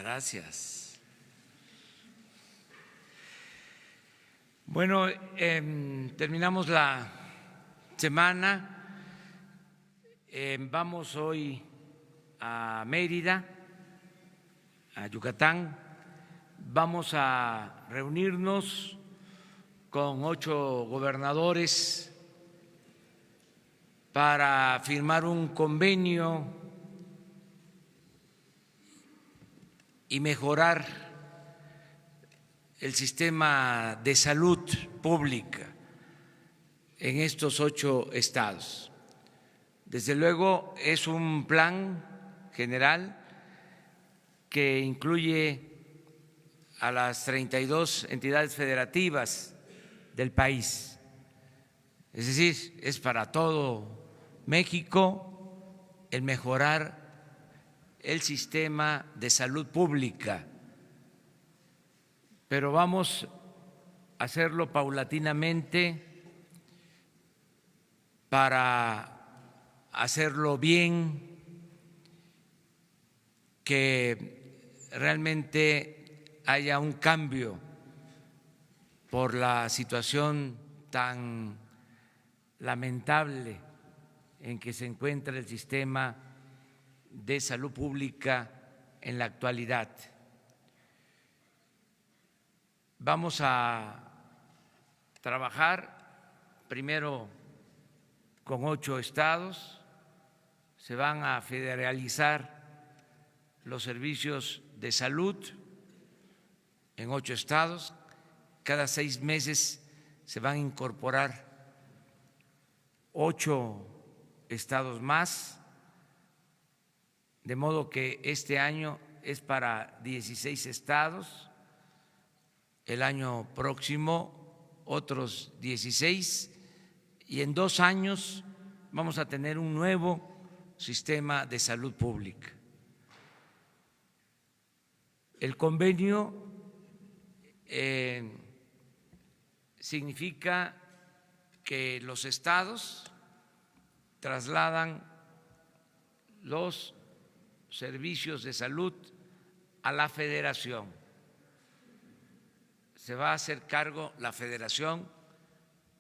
Gracias. Bueno, terminamos la semana. Vamos hoy a Mérida, a Yucatán. Vamos a reunirnos con 8 gobernadores para firmar un convenio y mejorar el sistema de salud pública en estos 8 estados. Desde luego es un plan general que incluye a las 32 entidades federativas del país, es decir, es para todo México el mejorar el sistema de salud pública, pero vamos a hacerlo paulatinamente para hacerlo bien, que realmente haya un cambio por la situación tan lamentable en que se encuentra el sistema de salud pública en la actualidad. Vamos a trabajar primero con 8 estados, se van a federalizar los servicios de salud en 8 estados, cada 6 meses se van a incorporar 8 estados más, de modo que este año es para 16 estados, el año próximo otros 16, y en 2 años vamos a tener un nuevo sistema de salud pública. El convenio significa que los estados trasladan los servicios de salud a la federación. Se va a hacer cargo la federación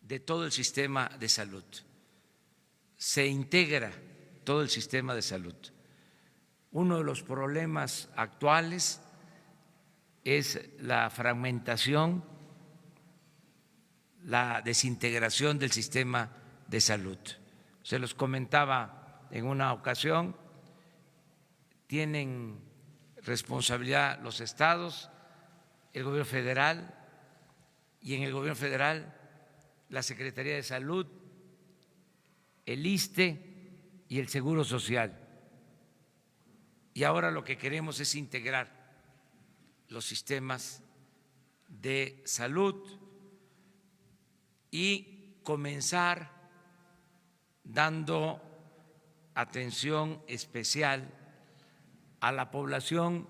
de todo el sistema de salud. Se integra todo el sistema de salud. Uno de los problemas actuales es la fragmentación, la desintegración del sistema de salud. Se los comentaba en una ocasión, tienen responsabilidad los estados, el gobierno federal, y en el gobierno federal la Secretaría de Salud, el ISSSTE y el Seguro Social. Y ahora lo que queremos es integrar los sistemas de salud y comenzar dando atención especial a la población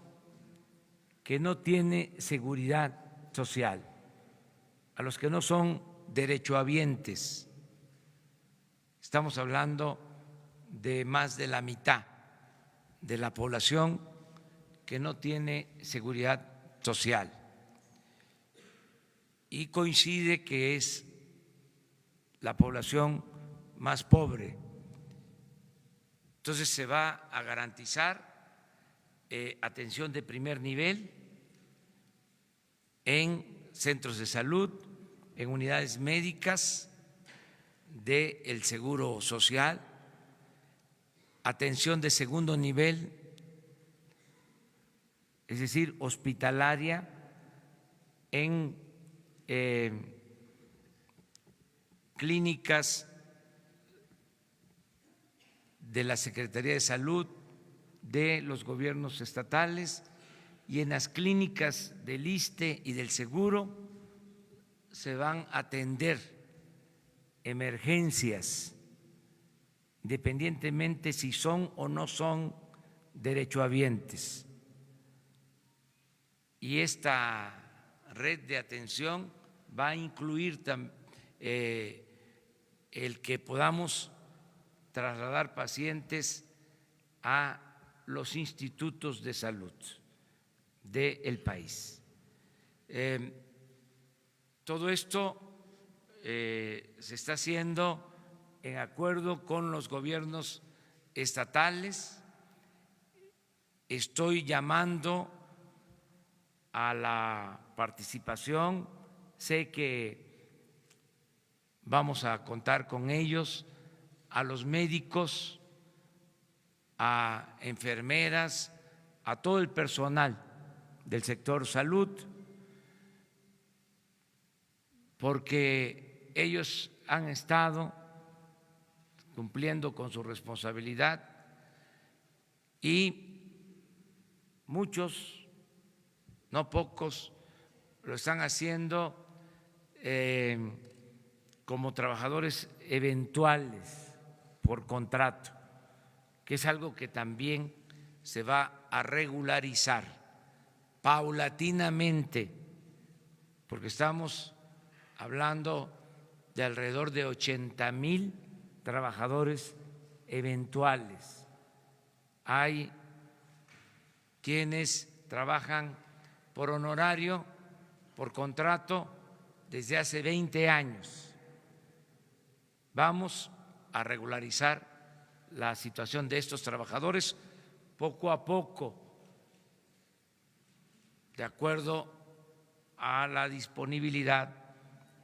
que no tiene seguridad social, a los que no son derechohabientes. Estamos hablando de más de la mitad de la población que no tiene seguridad social, y coincide que es la población más pobre. Entonces se va a garantizar atención de primer nivel en centros de salud, en unidades médicas del Seguro Social, atención de segundo nivel, es decir, hospitalaria, en clínicas de la Secretaría de Salud, de los gobiernos estatales, y en las clínicas del ISSSTE y del Seguro se van a atender emergencias, independientemente si son o no son derechohabientes. Y esta red de atención va a incluir el que podamos trasladar pacientes a los institutos de salud, del país. Todo esto se está haciendo en acuerdo con los gobiernos estatales. Estoy llamando a la participación, sé que vamos a contar con ellos, a los médicos, a enfermeras, a todo el personal del sector salud, porque ellos han estado cumpliendo con su responsabilidad y muchos, no pocos, lo están haciendo como trabajadores eventuales por contrato, que es algo que también se va a regularizar paulatinamente, porque estamos hablando de alrededor de 80,000 trabajadores eventuales. Hay quienes trabajan por honorario, por contrato, desde hace 20 años. Vamos a regularizar la situación de estos trabajadores poco a poco, de acuerdo a la disponibilidad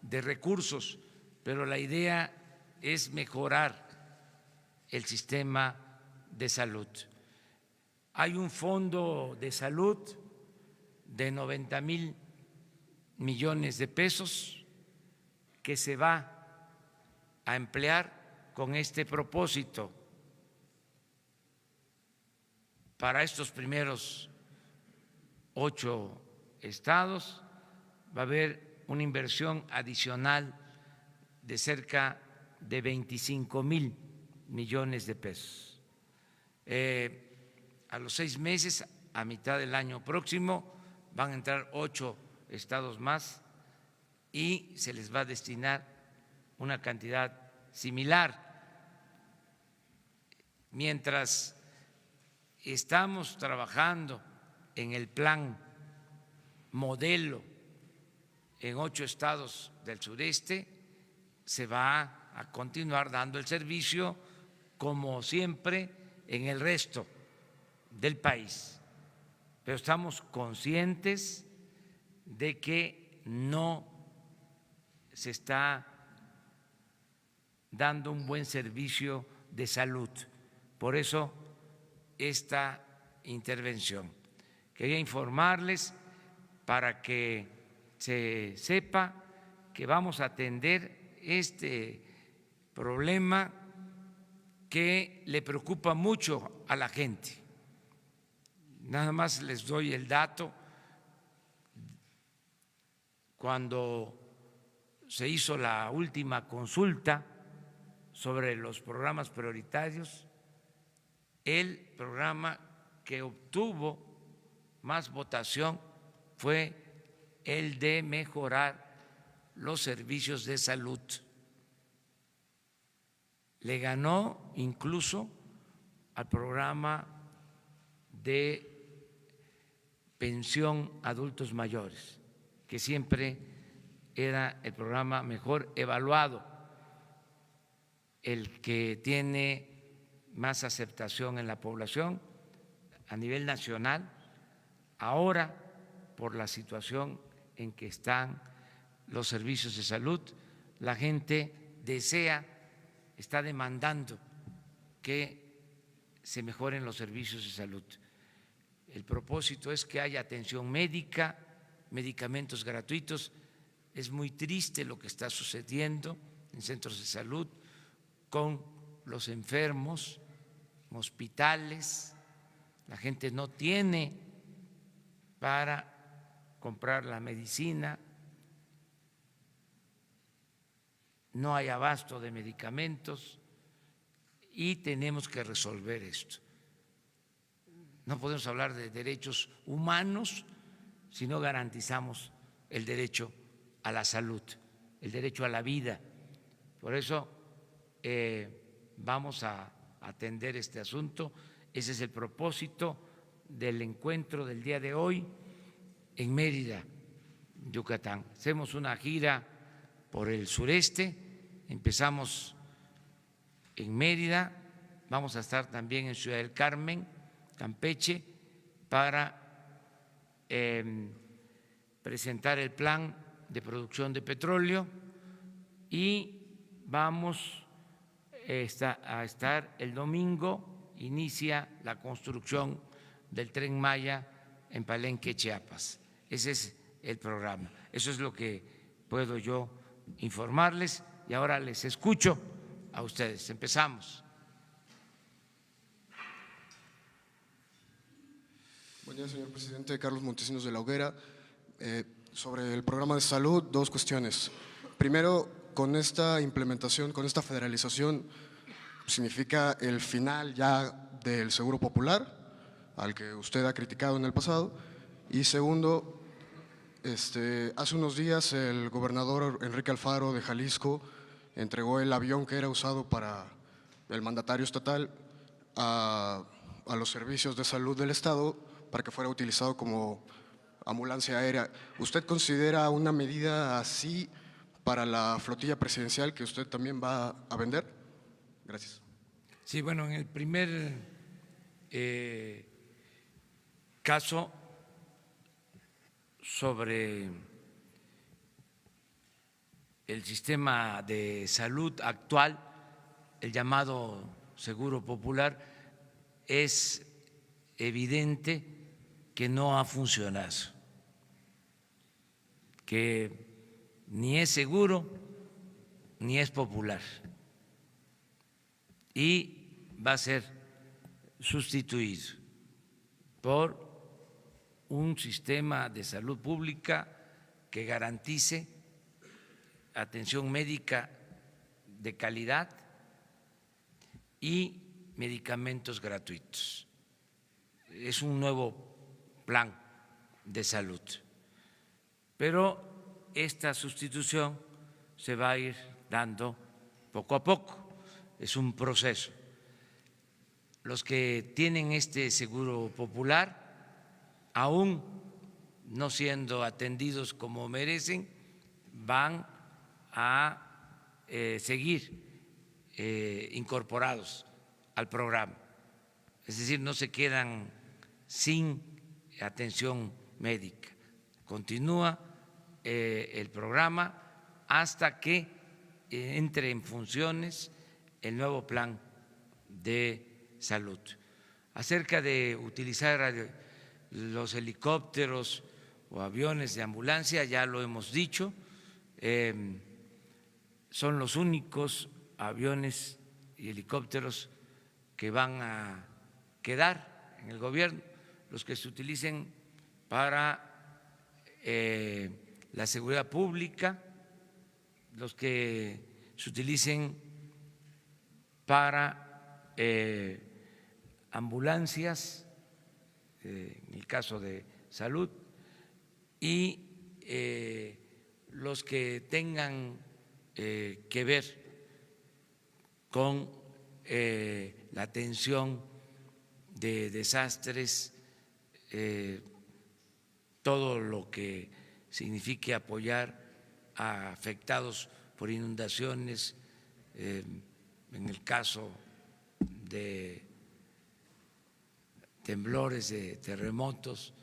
de recursos, pero la idea es mejorar el sistema de salud. Hay un fondo de salud de 90,000 millones de pesos que se va a emplear con este propósito. Para estos primeros 8 estados va a haber una inversión adicional de cerca de 25,000 millones de pesos. A los 6 meses, a mitad del año próximo, van a entrar 8 estados más y se les va a destinar una cantidad similar. Mientras estamos trabajando en el plan modelo en 8 estados del sureste, se va a continuar dando el servicio como siempre en el resto del país. Pero estamos conscientes de que no se está dando un buen servicio de salud. Por eso esta intervención. Quería informarles para que se sepa que vamos a atender este problema que le preocupa mucho a la gente. Nada más les doy el dato. Cuando se hizo la última consulta sobre los programas prioritarios, el programa que obtuvo más votación fue el de mejorar los servicios de salud. Le ganó incluso al programa de pensión a adultos mayores, que siempre era el programa mejor evaluado, el que tiene más aceptación en la población a nivel nacional. Ahora, por la situación en que están los servicios de salud, la gente desea, está demandando que se mejoren los servicios de salud. El propósito es que haya atención médica, medicamentos gratuitos. Es muy triste lo que está sucediendo en centros de salud con los enfermos, en hospitales. La gente no tiene para comprar la medicina, no hay abasto de medicamentos y tenemos que resolver esto. No podemos hablar de derechos humanos si no garantizamos el derecho a la salud, el derecho a la vida. Por eso vamos a atender este asunto. Ese es el propósito del encuentro del día de hoy. en Mérida, Yucatán. Hacemos una gira por el sureste, empezamos en Mérida, vamos a estar también en Ciudad del Carmen, Campeche, para presentar el plan de producción de petróleo y vamos a estar el domingo, inicia la construcción del Tren Maya en Palenque, Chiapas. Ese es el programa. Eso es lo que puedo yo informarles y ahora les escucho a ustedes. Empezamos. Buen día, señor presidente. Carlos Montesinos de la Hoguera. Sobre el programa de salud, dos cuestiones. Primero, con esta implementación, con esta federalización, ¿significa el final ya del Seguro Popular, al que usted ha criticado en el pasado? Y segundo, hace unos días el gobernador Enrique Alfaro de Jalisco entregó el avión que era usado para el mandatario estatal a los servicios de salud del Estado para que fuera utilizado como ambulancia aérea. ¿Usted considera una medida así para la flotilla presidencial que usted también va a vender? Gracias. Sí, bueno, en el primer caso sobre el sistema de salud actual, el llamado Seguro Popular, es evidente que no ha funcionado, que ni es seguro ni es popular y va a ser sustituido por un sistema de salud pública que garantice atención médica de calidad y medicamentos gratuitos. Es un nuevo plan de salud, pero esta sustitución se va a ir dando poco a poco, es un proceso. Los que tienen este seguro popular, aún no siendo atendidos como merecen, van a seguir incorporados al programa, es decir, no se quedan sin atención médica. Continúa el programa hasta que entre en funciones el nuevo plan de salud. Acerca de utilizar los helicópteros o aviones de ambulancia, ya lo hemos dicho, son los únicos aviones y helicópteros que van a quedar en el gobierno, los que se utilicen para la seguridad pública, los que se utilicen para ambulancias, en el caso de salud, y los que tengan que ver con la atención de desastres, todo lo que signifique apoyar a afectados por inundaciones, en el caso de temblores, de terremotos,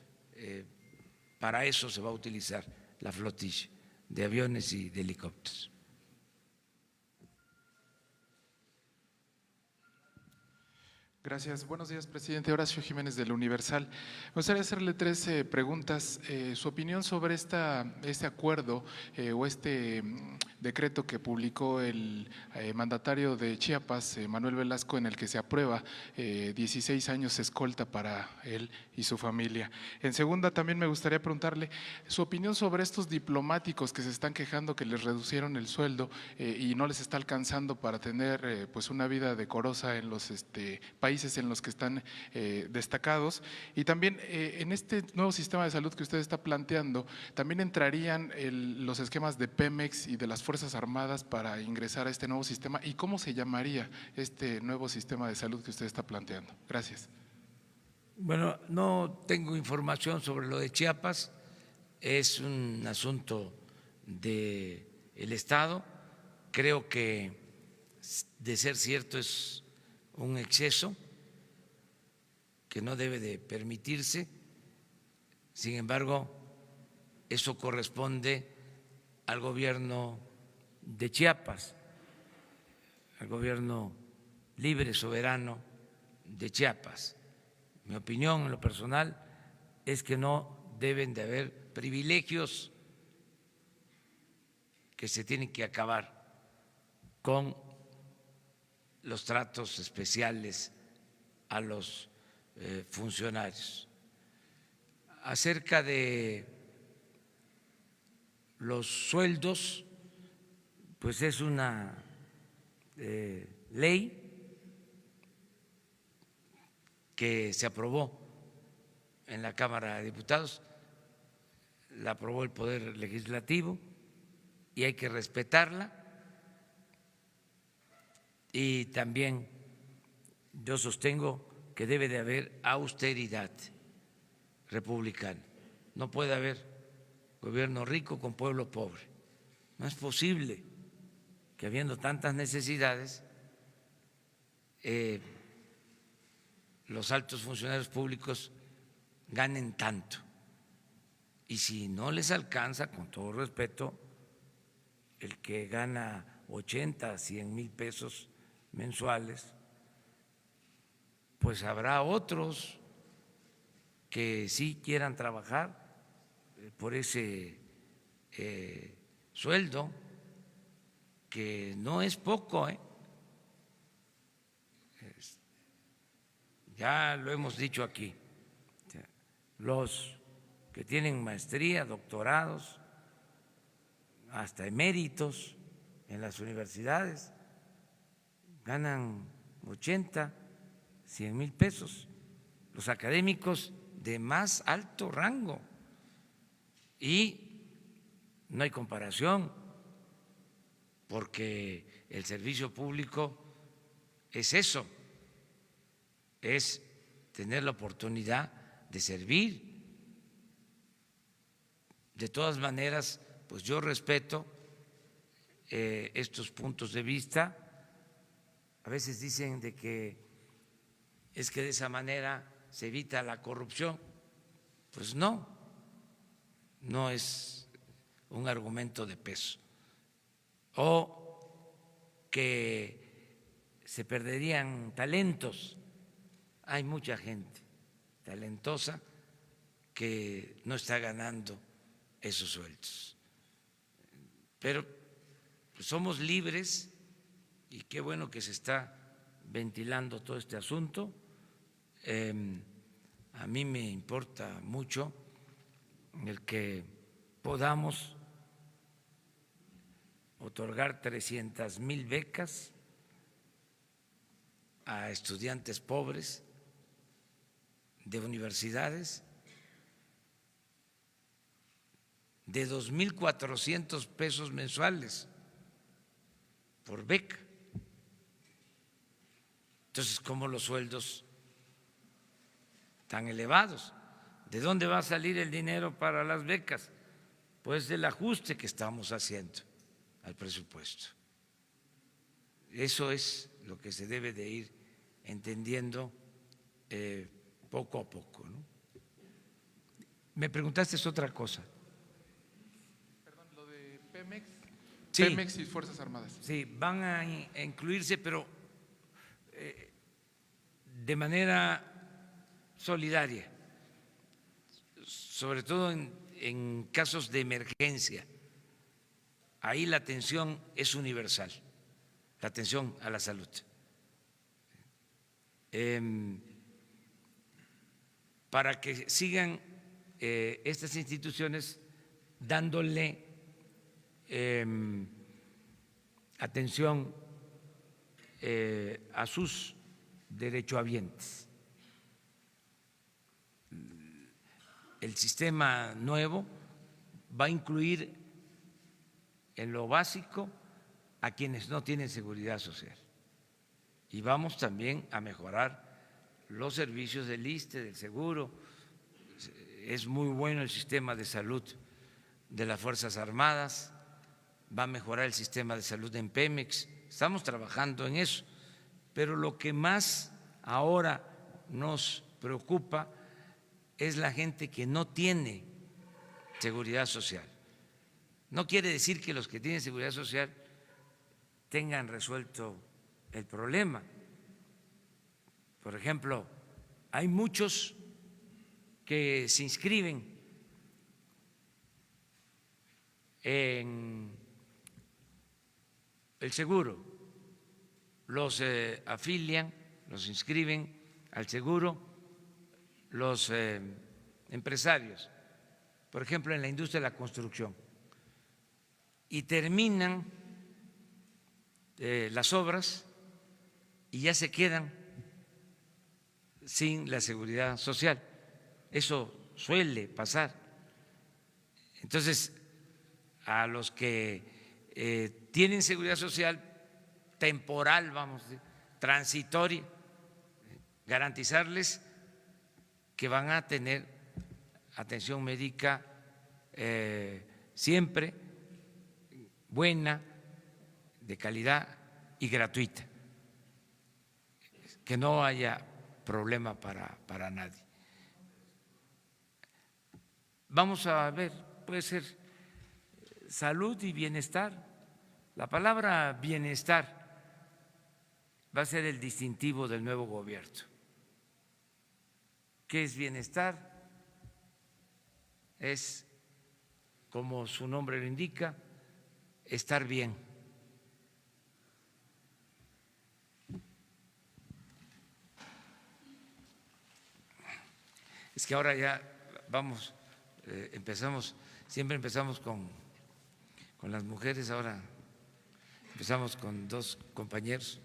para eso se va a utilizar la flotilla de aviones y de helicópteros. Gracias. Buenos días, presidente. Horacio Jiménez del Universal. Me gustaría hacerle tres preguntas. Su opinión sobre este acuerdo o este decreto que publicó el mandatario de Chiapas, Manuel Velasco, en el que se aprueba 16 años escolta para él y su familia. En segunda, también me gustaría preguntarle su opinión sobre estos diplomáticos que se están quejando que les reducieron el sueldo y no les está alcanzando para tener pues una vida decorosa en los países en los que están destacados. Y también en este nuevo sistema de salud que usted está planteando, también entrarían los esquemas de Pemex y de las Fuerzas Armadas para ingresar a este nuevo sistema. ¿Y cómo se llamaría este nuevo sistema de salud que usted está planteando? Gracias. Bueno, no tengo información sobre lo de Chiapas, es un asunto del Estado. Creo que, de ser cierto, es un exceso que no debe de permitirse. Sin embargo, eso corresponde al gobierno de Chiapas, al gobierno libre, soberano de Chiapas. Mi opinión en lo personal es que no deben de haber privilegios, que se tienen que acabar con los tratos especiales a los funcionarios. Acerca de los sueldos, pues es una ley que se aprobó en la Cámara de Diputados, la aprobó el Poder Legislativo y hay que respetarla. Y también yo sostengo que debe de haber austeridad republicana. No puede haber gobierno rico con pueblo pobre. No es posible que, habiendo tantas necesidades, los altos funcionarios públicos ganen tanto. Y si no les alcanza, con todo respeto, el que gana 80, 100 mil pesos mensuales, pues habrá otros que sí quieran trabajar por ese sueldo, que no es poco, ya lo hemos dicho aquí. Los que tienen maestría, doctorados, hasta eméritos en las universidades, ganan 80, 100 mil pesos. Los académicos de más alto rango. Y no hay comparación, porque el servicio público es eso, es tener la oportunidad de servir. De todas maneras, pues yo respeto estos puntos de vista. A veces dicen de que es que de esa manera se evita la corrupción. Pues no, no es un argumento de peso. O que se perderían talentos. Hay mucha gente talentosa que no está ganando esos sueldos. Pero somos libres y qué bueno que se está ventilando todo este asunto. A mí me importa mucho el que podamos otorgar 300,000 becas a estudiantes pobres de universidades, de 2,400 pesos mensuales por beca. Entonces, ¿cómo los sueldos tan elevados? ¿De dónde va a salir el dinero para las becas? Pues del ajuste que estamos haciendo al presupuesto. Eso es lo que se debe de ir entendiendo poco a poco, ¿no? Me preguntaste otra cosa. Perdón, lo de Pemex. Sí. Pemex y Fuerzas Armadas. Sí, van a incluirse, pero de manera solidaria, sobre todo en casos de emergencia. Ahí la atención es universal, la atención a la salud. Para que sigan estas instituciones dándole atención a sus derechohabientes. El sistema nuevo va a incluir en lo básico a quienes no tienen seguridad social y vamos también a mejorar los servicios del ISSSTE, del seguro, es muy bueno el sistema de salud de las Fuerzas Armadas, va a mejorar el sistema de salud en Pemex, estamos trabajando en eso, pero lo que más ahora nos preocupa es la gente que no tiene seguridad social. No quiere decir que los que tienen seguridad social tengan resuelto el problema. Por ejemplo, hay muchos que se inscriben en el seguro, los afilian, los inscriben al seguro los empresarios, por ejemplo, en la industria de la construcción, y terminan las obras y ya se quedan sin la seguridad social. Eso suele pasar. Entonces, a los que tienen seguridad social temporal, vamos a decir, transitoria, garantizarles que van a tener atención médica siempre buena, de calidad y gratuita, que no haya problema para nadie. Vamos a ver, puede ser salud y bienestar. La palabra bienestar va a ser el distintivo del nuevo gobierno. ¿Qué es bienestar? Es, como su nombre lo indica, estar bien. Es que ahora ya vamos, siempre empezamos con las mujeres, ahora empezamos con dos compañeros.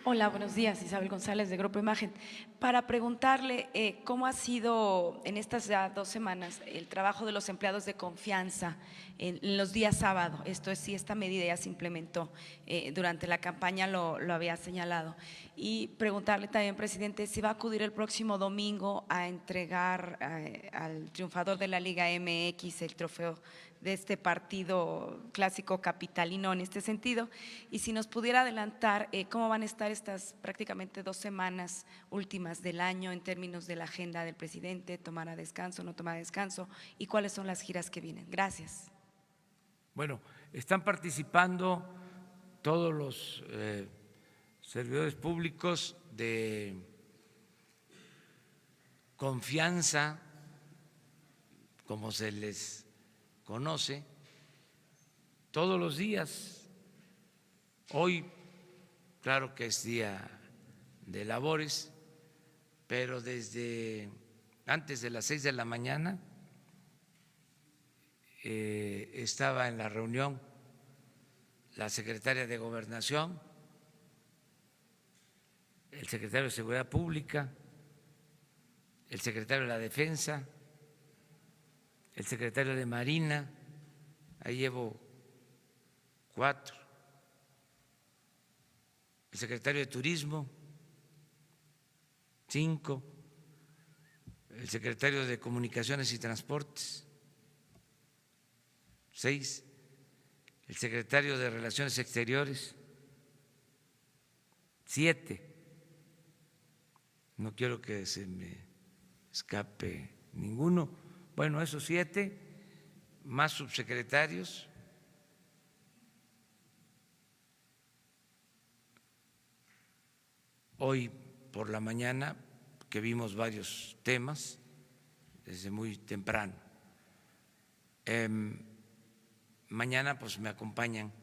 Hola, buenos días. Isabel González de Grupo Imagen. Para preguntarle cómo ha sido en estas ya 2 semanas el trabajo de los empleados de confianza en los días sábado. Esto es, si esta medida ya se implementó durante la campaña, lo había señalado. Y preguntarle también, presidente, si va a acudir el próximo domingo a entregar al triunfador de la Liga MX el trofeo de este partido clásico capitalino en este sentido, y si nos pudiera adelantar cómo van a estar estas prácticamente 2 semanas últimas del año en términos de la agenda del presidente, tomará descanso, no tomará descanso, y cuáles son las giras que vienen. Gracias. Bueno, están participando todos los servidores públicos de confianza, como se les conoce, todos los días. Hoy, claro que es día de labores, pero desde antes de las 6 de la mañana estaba en la reunión la secretaria de Gobernación, el secretario de Seguridad Pública, el secretario de la Defensa, el secretario de Marina, ahí llevo 4, el secretario de Turismo, 5, el secretario de Comunicaciones y Transportes, 6, el secretario de Relaciones Exteriores, 7, no quiero que se me escape ninguno. Bueno, esos 7, más subsecretarios, hoy por la mañana, que vimos varios temas desde muy temprano. Mañana pues me acompañan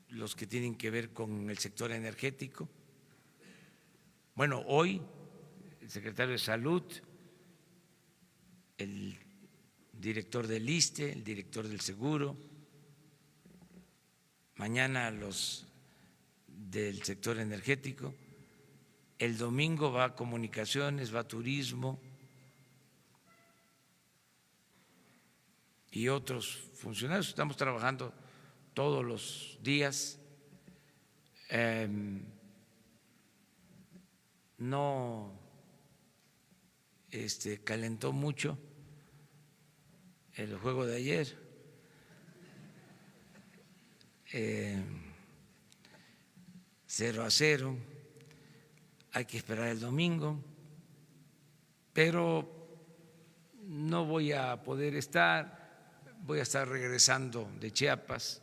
los que tienen que ver con el sector energético. Bueno, hoy el secretario de Salud, el director del ISSSTE, el director del Seguro, mañana los del sector energético, el domingo va a Comunicaciones, va a Turismo y otros funcionarios. Estamos trabajando todos los días. No calentó mucho el juego de ayer. 0-0, hay que esperar el domingo, pero no voy a poder estar, voy a estar regresando de Chiapas.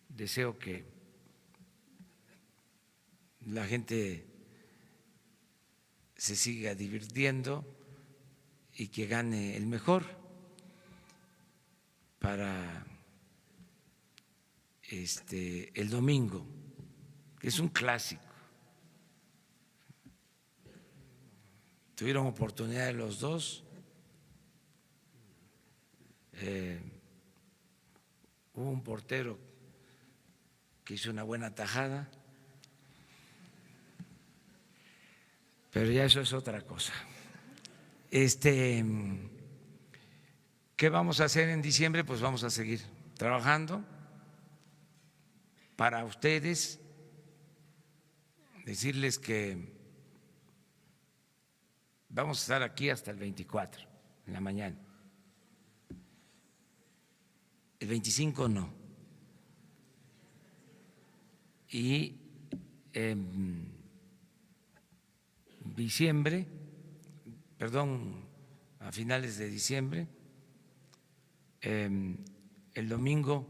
Deseo que la gente se siga divirtiendo y que gane el mejor para el domingo, que es un clásico. Tuvieron oportunidad de los dos. Hubo un portero que hizo una buena tajada, pero ya eso es otra cosa. ¿Qué vamos a hacer en diciembre? Pues vamos a seguir trabajando para ustedes, decirles que vamos a estar aquí hasta el 24 en la mañana. El 25 no. Y en diciembre, a finales de diciembre, el domingo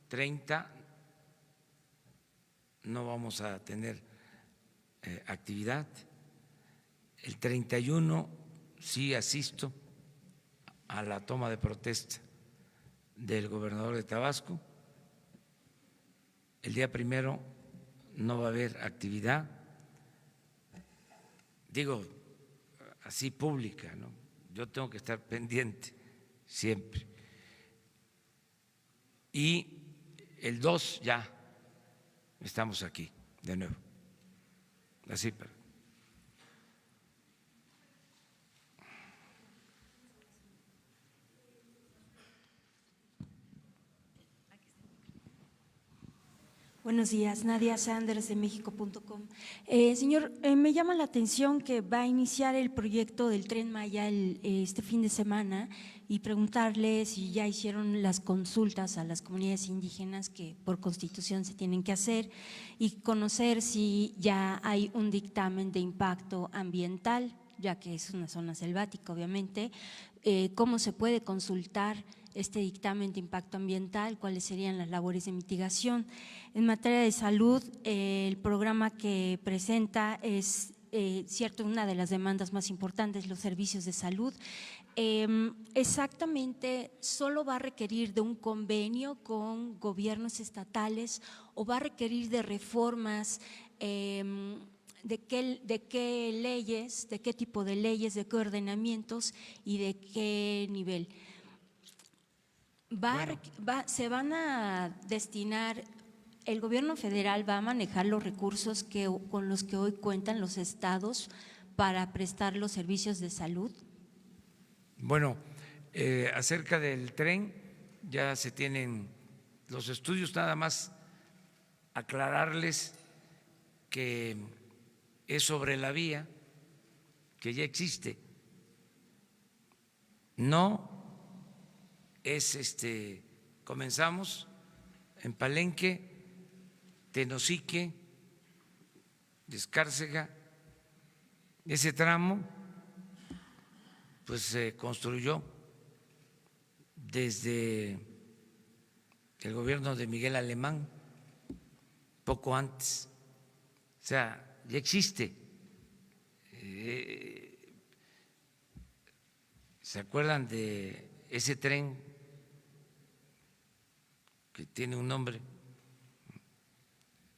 30 no vamos a tener actividad. El 31 sí asisto a la toma de protesta del gobernador de Tabasco. El día 1 no va a haber actividad, digo así pública, ¿no? Yo tengo que estar pendiente siempre. Y el 2 ya estamos aquí de nuevo. Así para. Buenos días, Nadia Sanders de México.com. Señor, me llama la atención que va a iniciar el proyecto del Tren Maya este fin de semana y preguntarle si ya hicieron las consultas a las comunidades indígenas que por constitución se tienen que hacer y conocer si ya hay un dictamen de impacto ambiental, ya que es una zona selvática, obviamente. ¿Cómo se puede consultar este dictamen de impacto ambiental? ¿Cuáles serían las labores de mitigación? En materia de salud, el programa que presenta es cierto, una de las demandas más importantes, los servicios de salud. Exactamente, ¿solo va a requerir de un convenio con gobiernos estatales o va a requerir de reformas? ¿De qué leyes, de qué tipo de leyes, de qué ordenamientos y de qué nivel? ¿Se van a destinar, el gobierno federal va a manejar los recursos con los que hoy cuentan los estados para prestar los servicios de salud? Bueno, acerca del tren ya se tienen los estudios, nada más aclararles que es sobre la vía que ya existe, no es comenzamos en Palenque, Tenosique, Escárcega, ese tramo pues se construyó desde el gobierno de Miguel Alemán, poco antes, o sea, ya existe. ¿Se acuerdan de ese tren que tiene un nombre?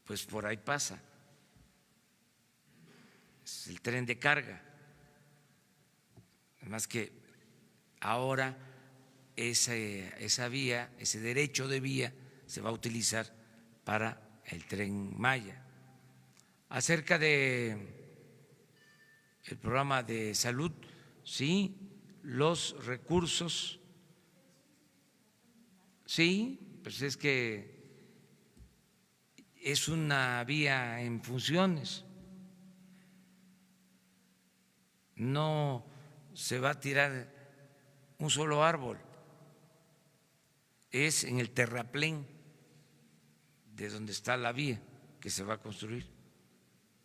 Pues por ahí pasa, es el tren de carga. Además que ahora esa vía, ese derecho de vía se va a utilizar para el Tren Maya. Acerca de el programa de salud, sí, los recursos, sí, pues es que es una vía en funciones. no se va a tirar un solo árbol, es en el terraplén de donde está la vía que se va a construir,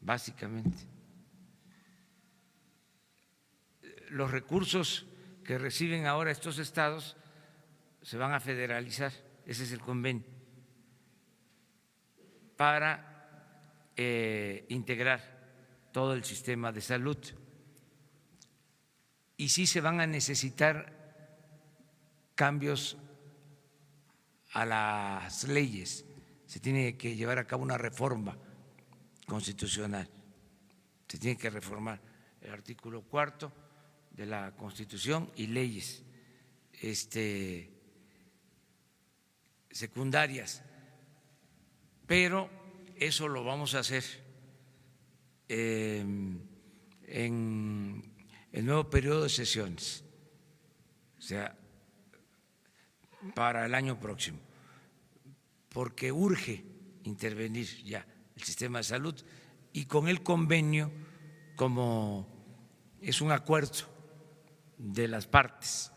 básicamente. Los recursos que reciben ahora estos estados se van a federalizar, ese es el convenio, para integrar todo el sistema de salud. Y sí se van a necesitar cambios a las leyes, se tiene que llevar a cabo una reforma constitucional, se tiene que reformar el artículo 4 de la Constitución y leyes secundarias, pero eso lo vamos a hacer en el nuevo periodo de sesiones, o sea, para el año próximo, porque urge intervenir ya el sistema de salud y con el convenio, como es un acuerdo de las partes,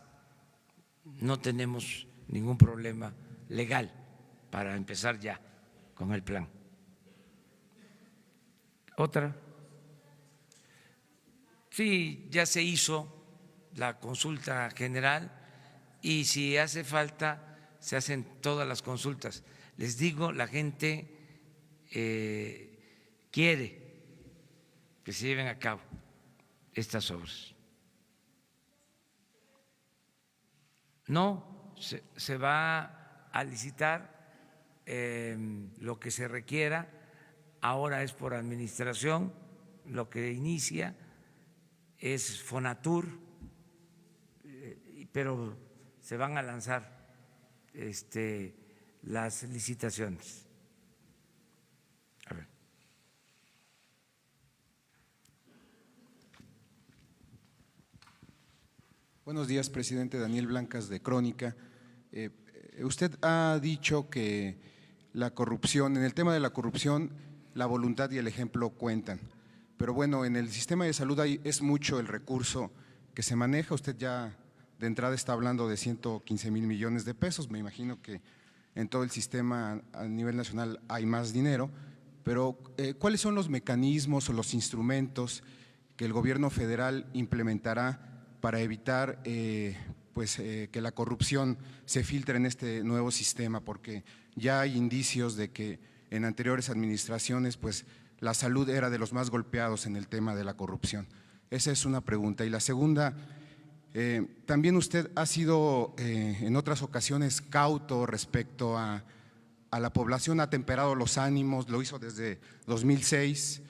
no tenemos ningún problema legal para empezar ya con el plan. ¿Otra? Sí, ya se hizo la consulta general y si hace falta se hacen todas las consultas. Les digo, la gente quiere que se lleven a cabo estas obras. No, se va a licitar lo que se requiera, ahora es por administración, lo que inicia es Fonatur, pero se van a lanzar las licitaciones. A ver. Buenos días, presidente. Daniel Blancas, de Crónica. Usted ha dicho que la corrupción, en el tema de la corrupción, la voluntad y el ejemplo cuentan. Pero bueno, en el sistema de salud es mucho el recurso que se maneja. Usted ya de entrada está hablando de 115,000 millones de pesos. Me imagino que en todo el sistema a nivel nacional hay más dinero. Pero ¿cuáles son los mecanismos o los instrumentos que el gobierno federal implementará para evitar que la corrupción se filtre en este nuevo sistema? Porque ya hay indicios de que en anteriores administraciones pues la salud era de los más golpeados en el tema de la corrupción. Esa es una pregunta. Y la segunda, también usted ha sido en otras ocasiones cauto respecto a la población, ha temperado los ánimos, lo hizo desde 2006,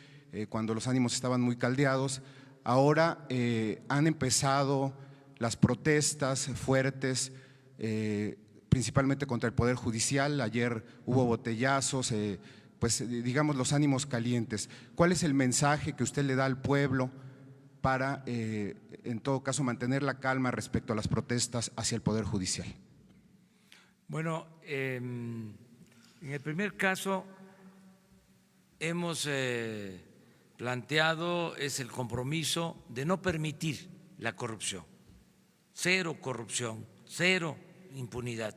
cuando los ánimos estaban muy caldeados. Ahora han empezado las protestas fuertes, principalmente contra el Poder Judicial. Ayer hubo botellazos, digamos los ánimos calientes. ¿Cuál es el mensaje que usted le da al pueblo para, en todo caso, mantener la calma respecto a las protestas hacia el Poder Judicial? Bueno, en el primer caso hemos planteado es el compromiso de no permitir la corrupción, cero impunidad.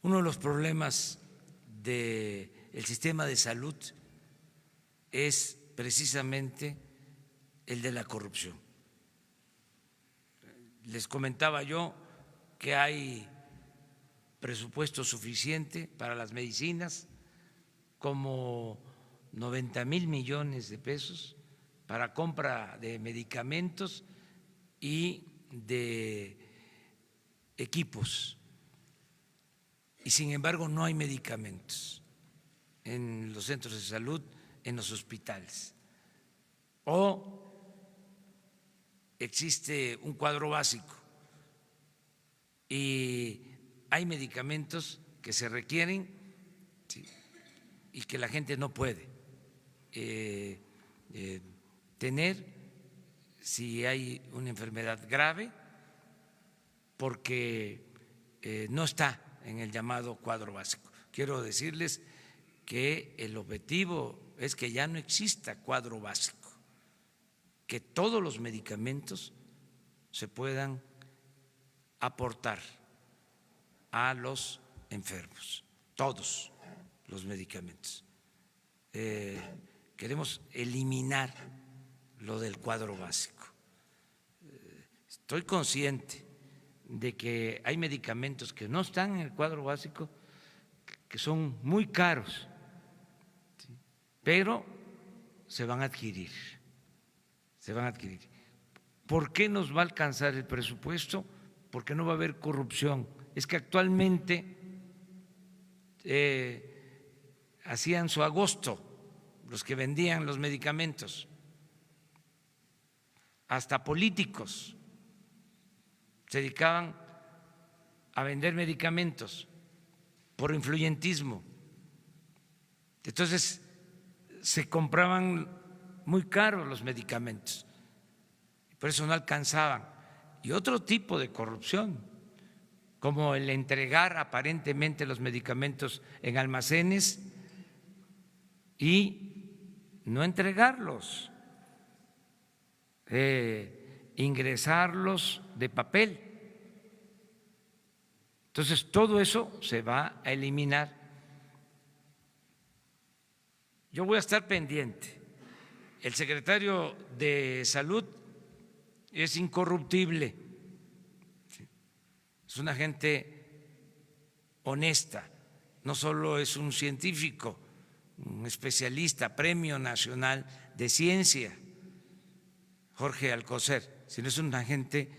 Uno de los problemas del sistema de salud es precisamente el de la corrupción. Les comentaba yo que hay presupuesto suficiente para las medicinas, como 90,000 millones de pesos para compra de medicamentos y de equipos. Y sin embargo no hay medicamentos en los centros de salud, en los hospitales. O existe un cuadro básico y hay medicamentos que se requieren, ¿sí?, y que la gente no puede tener si hay una enfermedad grave porque no está en el llamado cuadro básico. Quiero decirles que el objetivo es que ya no exista cuadro básico, que todos los medicamentos se puedan aportar a los enfermos, todos los medicamentos. Queremos eliminar lo del cuadro básico. Estoy consciente de que hay medicamentos que no están en el cuadro básico, que son muy caros, ¿sí?, pero se van a adquirir, se van a adquirir. ¿Por qué nos va a alcanzar el presupuesto? Porque no va a haber corrupción. Es que actualmente hacían su agosto los que vendían los medicamentos, hasta políticos se dedicaban a vender medicamentos por influyentismo. Entonces se compraban muy caros los medicamentos, por eso no alcanzaban. Y otro tipo de corrupción, como el entregar aparentemente los medicamentos en almacenes y no entregarlos, ingresarlos de papel. Entonces, todo eso se va a eliminar. Yo voy a estar pendiente. El secretario de Salud es incorruptible, es una gente honesta, no solo es un científico, un especialista, Premio Nacional de Ciencia, Jorge Alcocer, sino es una gente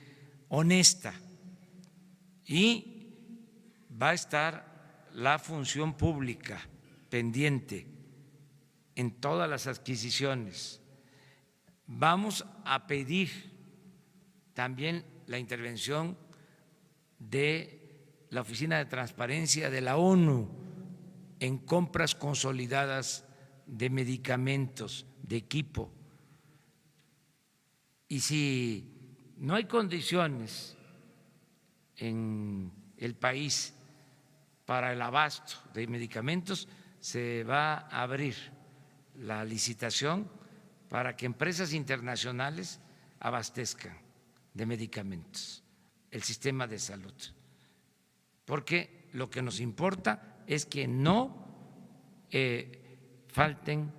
honesta. Y va a estar la función pública pendiente en todas las adquisiciones. Vamos a pedir también la intervención de la Oficina de Transparencia de la ONU en compras consolidadas de medicamentos, de equipo. Y si no hay condiciones en el país para el abasto de medicamentos, se va a abrir la licitación para que empresas internacionales abastezcan de medicamentos el sistema de salud, porque lo que nos importa es que no falten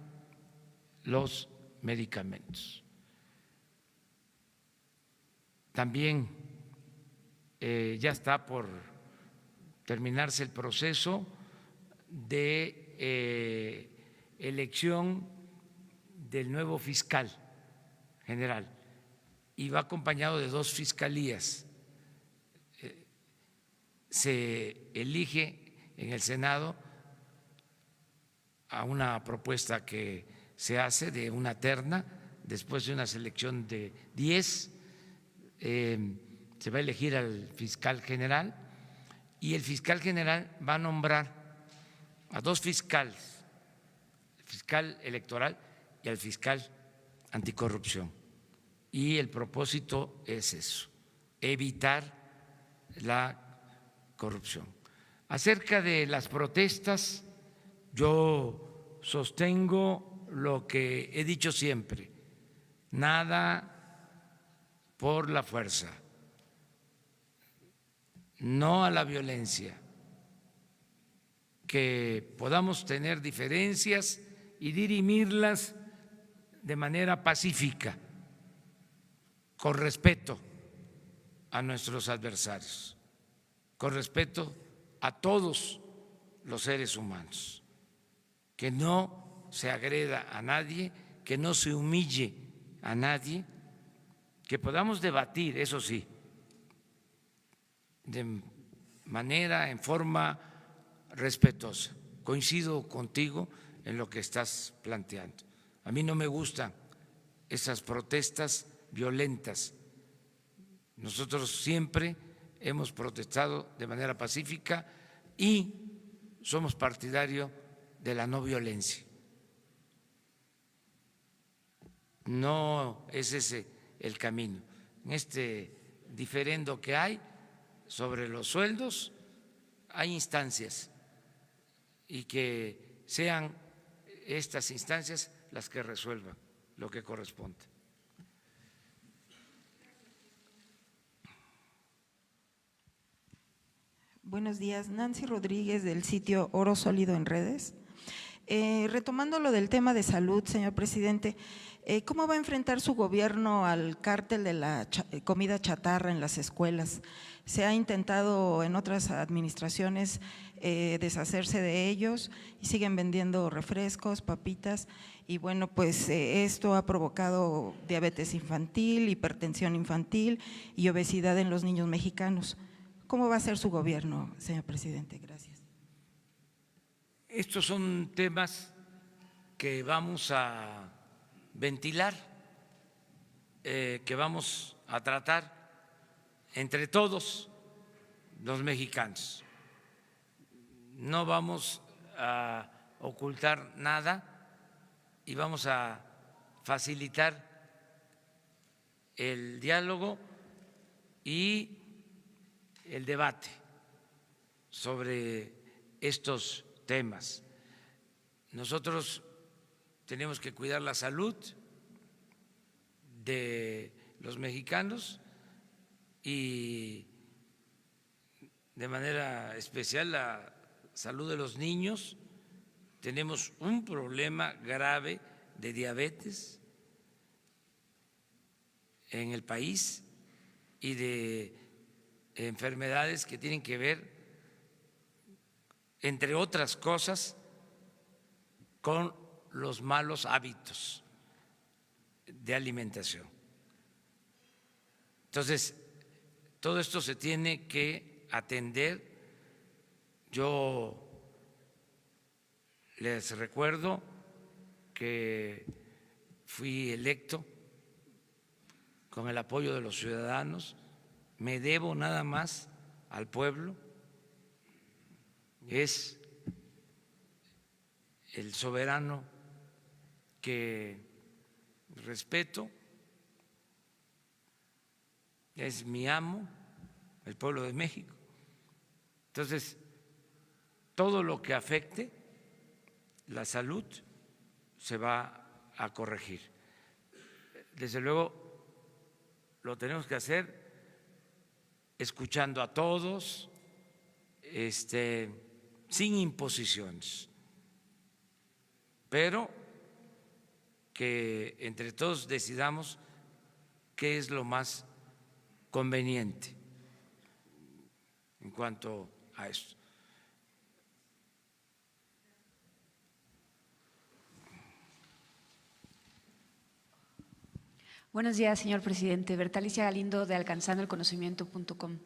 los medicamentos. También ya está por terminarse el proceso de elección del nuevo fiscal general y va acompañado de 2 fiscalías. Se elige en el Senado a una propuesta que se hace de una terna después de una selección de 10. Se va a elegir al fiscal general y el fiscal general va a nombrar a 2 fiscales, el fiscal electoral y al fiscal anticorrupción. Y el propósito es eso, evitar la corrupción. Acerca de las protestas, yo sostengo lo que he dicho siempre, nada por la fuerza, no a la violencia, que podamos tener diferencias y dirimirlas de manera pacífica, con respeto a nuestros adversarios, con respeto a todos los seres humanos, que no se agreda a nadie, que no se humille a nadie, que podamos debatir, eso sí, de manera, en forma respetuosa. Coincido contigo en lo que estás planteando. A mí no me gustan esas protestas violentas. Nosotros siempre hemos protestado de manera pacífica y somos partidarios de la no violencia. No es ese el camino. En este diferendo que hay sobre los sueldos, hay instancias y que sean estas instancias las que resuelvan lo que corresponde. Buenos días, Nancy Rodríguez del sitio Oro Sólido en Redes. Retomando lo del tema de salud, señor presidente, ¿cómo va a enfrentar su gobierno al cártel de la comida chatarra en las escuelas? Se ha intentado en otras administraciones deshacerse de ellos y siguen vendiendo refrescos, papitas y bueno, pues esto ha provocado diabetes infantil, hipertensión infantil y obesidad en los niños mexicanos. ¿Cómo va a ser su gobierno, señor presidente? Gracias. Estos son temas que vamos a ventilar, que vamos a tratar entre todos los mexicanos. No vamos a ocultar nada y vamos a facilitar el diálogo y el debate sobre estos temas. Nosotros tenemos que cuidar la salud de los mexicanos y de manera especial la salud de los niños. Tenemos un problema grave de diabetes en el país y de enfermedades que tienen que ver, entre otras cosas, con los malos hábitos de alimentación. Entonces, todo esto se tiene que atender. Yo les recuerdo que fui electo con el apoyo de los ciudadanos, me debo nada más al pueblo, es el soberano que respeto, es mi amo, el pueblo de México. Entonces, todo lo que afecte la salud se va a corregir. Desde luego, lo tenemos que hacer escuchando a todos, sin imposiciones, pero que entre todos decidamos qué es lo más conveniente en cuanto a esto. Buenos días, señor presidente. Bertalicia Galindo, de alcanzandoelconocimiento.com.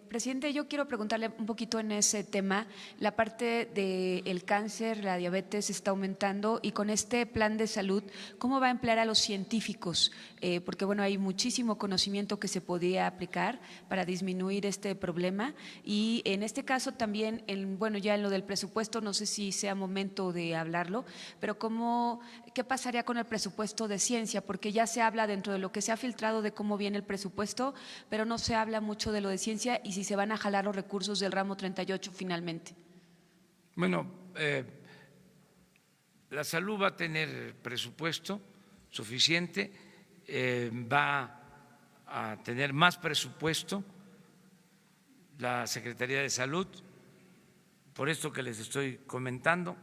Presidente, yo quiero preguntarle un poquito en ese tema. La parte del cáncer, la diabetes está aumentando y con este plan de salud, ¿cómo va a emplear a los científicos? Porque bueno, hay muchísimo conocimiento que se podría aplicar para disminuir este problema y en este caso también, bueno, ya en lo del presupuesto, no sé si sea momento de hablarlo, pero ¿qué pasaría con el presupuesto de ciencia? Porque ya se habla dentro de lo que se ha filtrado de cómo viene el presupuesto, pero no se habla mucho de lo de ciencia y si se van a jalar los recursos del ramo 38 finalmente. Bueno, la salud va a tener presupuesto suficiente, va a tener más presupuesto la Secretaría de Salud, por esto que les estoy comentando,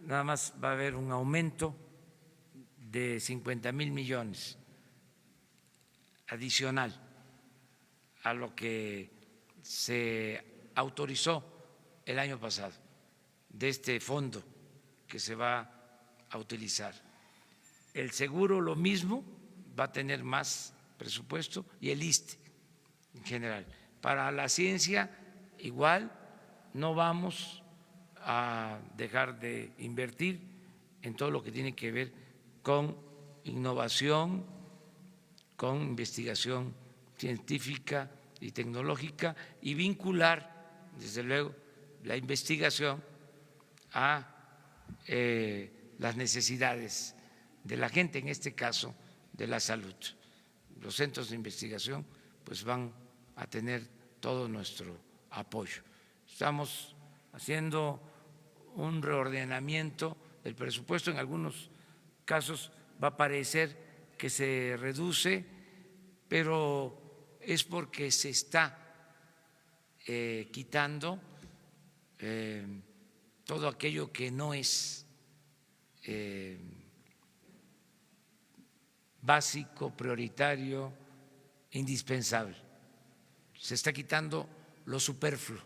nada más va a haber un aumento de 50,000 millones adicional a lo que se autorizó el año pasado de este fondo que se va a utilizar. El seguro lo mismo, va a tener más presupuesto y el ISSSTE en general. Para la ciencia igual no vamos a dejar de invertir en todo lo que tiene que ver con innovación, con investigación científica y tecnológica y vincular, desde luego, la investigación a las necesidades de la gente, en este caso de la salud. Los centros de investigación pues van a tener todo nuestro apoyo. Estamos haciendo un reordenamiento del presupuesto, en algunos casos va a parecer que se reduce, pero es porque se está quitando todo aquello que no es básico, prioritario, indispensable. Se está quitando lo superfluo,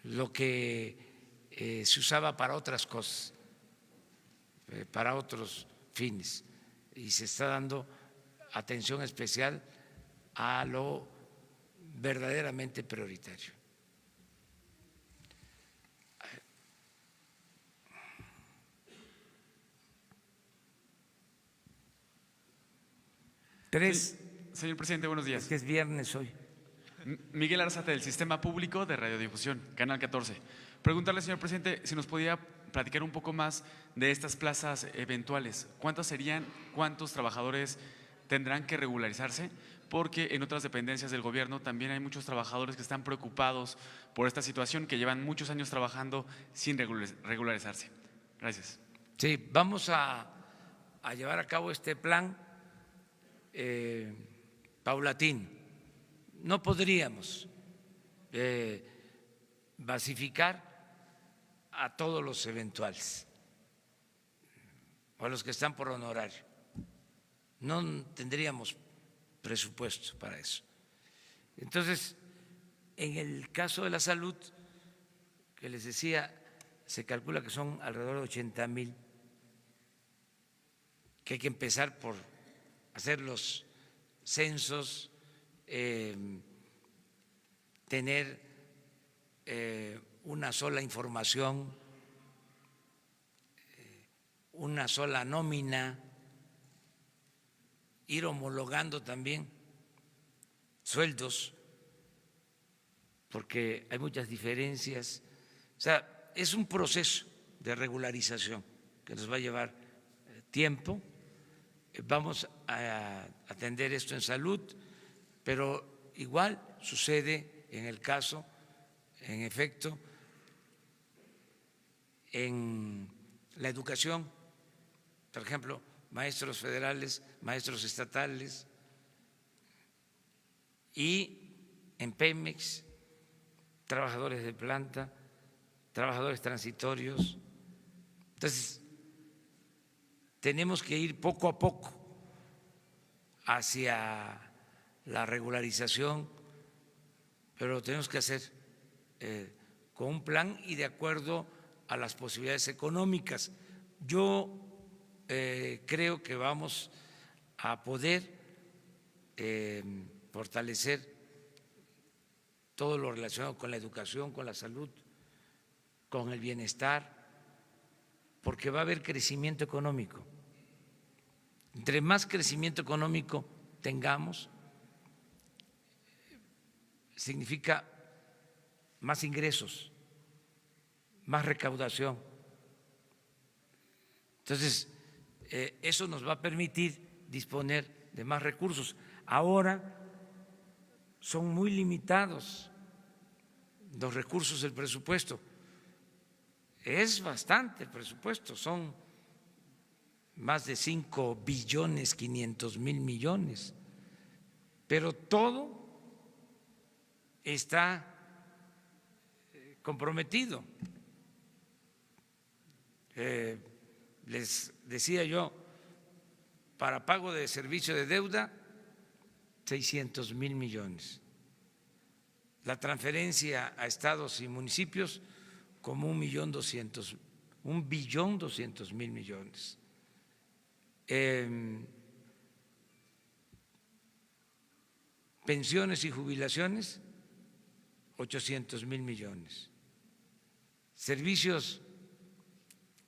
lo que se usaba para otras cosas, para otros fines, y se está dando atención especial a lo verdaderamente prioritario. Tres. Señor presidente, buenos días. Es que es viernes hoy. Miguel Arzate, del Sistema Público de Radiodifusión, Canal 14. Preguntarle, señor presidente, si nos podía platicar un poco más de estas plazas eventuales. ¿Cuántas serían? ¿Cuántos trabajadores tendrán que regularizarse? Porque en otras dependencias del gobierno también hay muchos trabajadores que están preocupados por esta situación, que llevan muchos años trabajando sin regularizarse. Gracias. Sí, vamos a llevar a cabo este plan paulatino. No podríamos basificar a todos los eventuales o a los que están por honorario. No tendríamos presupuesto para eso. Entonces, en el caso de la salud, que les decía, se calcula que son alrededor de 80,000, que hay que empezar por hacer los censos, tener una sola información, una sola nómina, ir homologando también sueldos, porque hay muchas diferencias. O sea, es un proceso de regularización que nos va a llevar tiempo. Vamos a atender esto en salud, pero igual sucede en el caso, en efecto, en la educación, por ejemplo, maestros federales, maestros estatales, y en Pemex, trabajadores de planta, trabajadores transitorios. Entonces, tenemos que ir poco a poco hacia la regularización, pero lo tenemos que hacer con un plan y de acuerdo a las posibilidades económicas. Yo creo que vamos a poder fortalecer todo lo relacionado con la educación, con la salud, con el bienestar, porque va a haber crecimiento económico. Entre más crecimiento económico tengamos, significa más ingresos, más recaudación. Entonces, eso nos va a permitir disponer de más recursos. Ahora son muy limitados los recursos del presupuesto. Es bastante el presupuesto, son más de 5.500.000.000.000, pero todo está comprometido. Les decía yo, para pago de servicio de deuda, 600,000 millones. La transferencia a estados y municipios, como 1.200.000 millones. Pensiones y jubilaciones, 800,000 millones. Servicios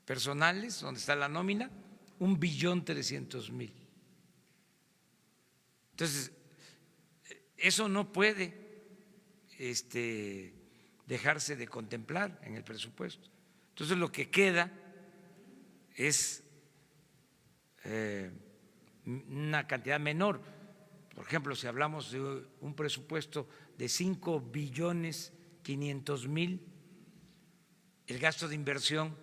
personales, donde está la nómina, 1.300.000. Entonces, eso no puede dejarse de contemplar en el presupuesto. Entonces, lo que queda es una cantidad menor. Por ejemplo, si hablamos de un presupuesto de 5.500.000.000, el gasto de inversión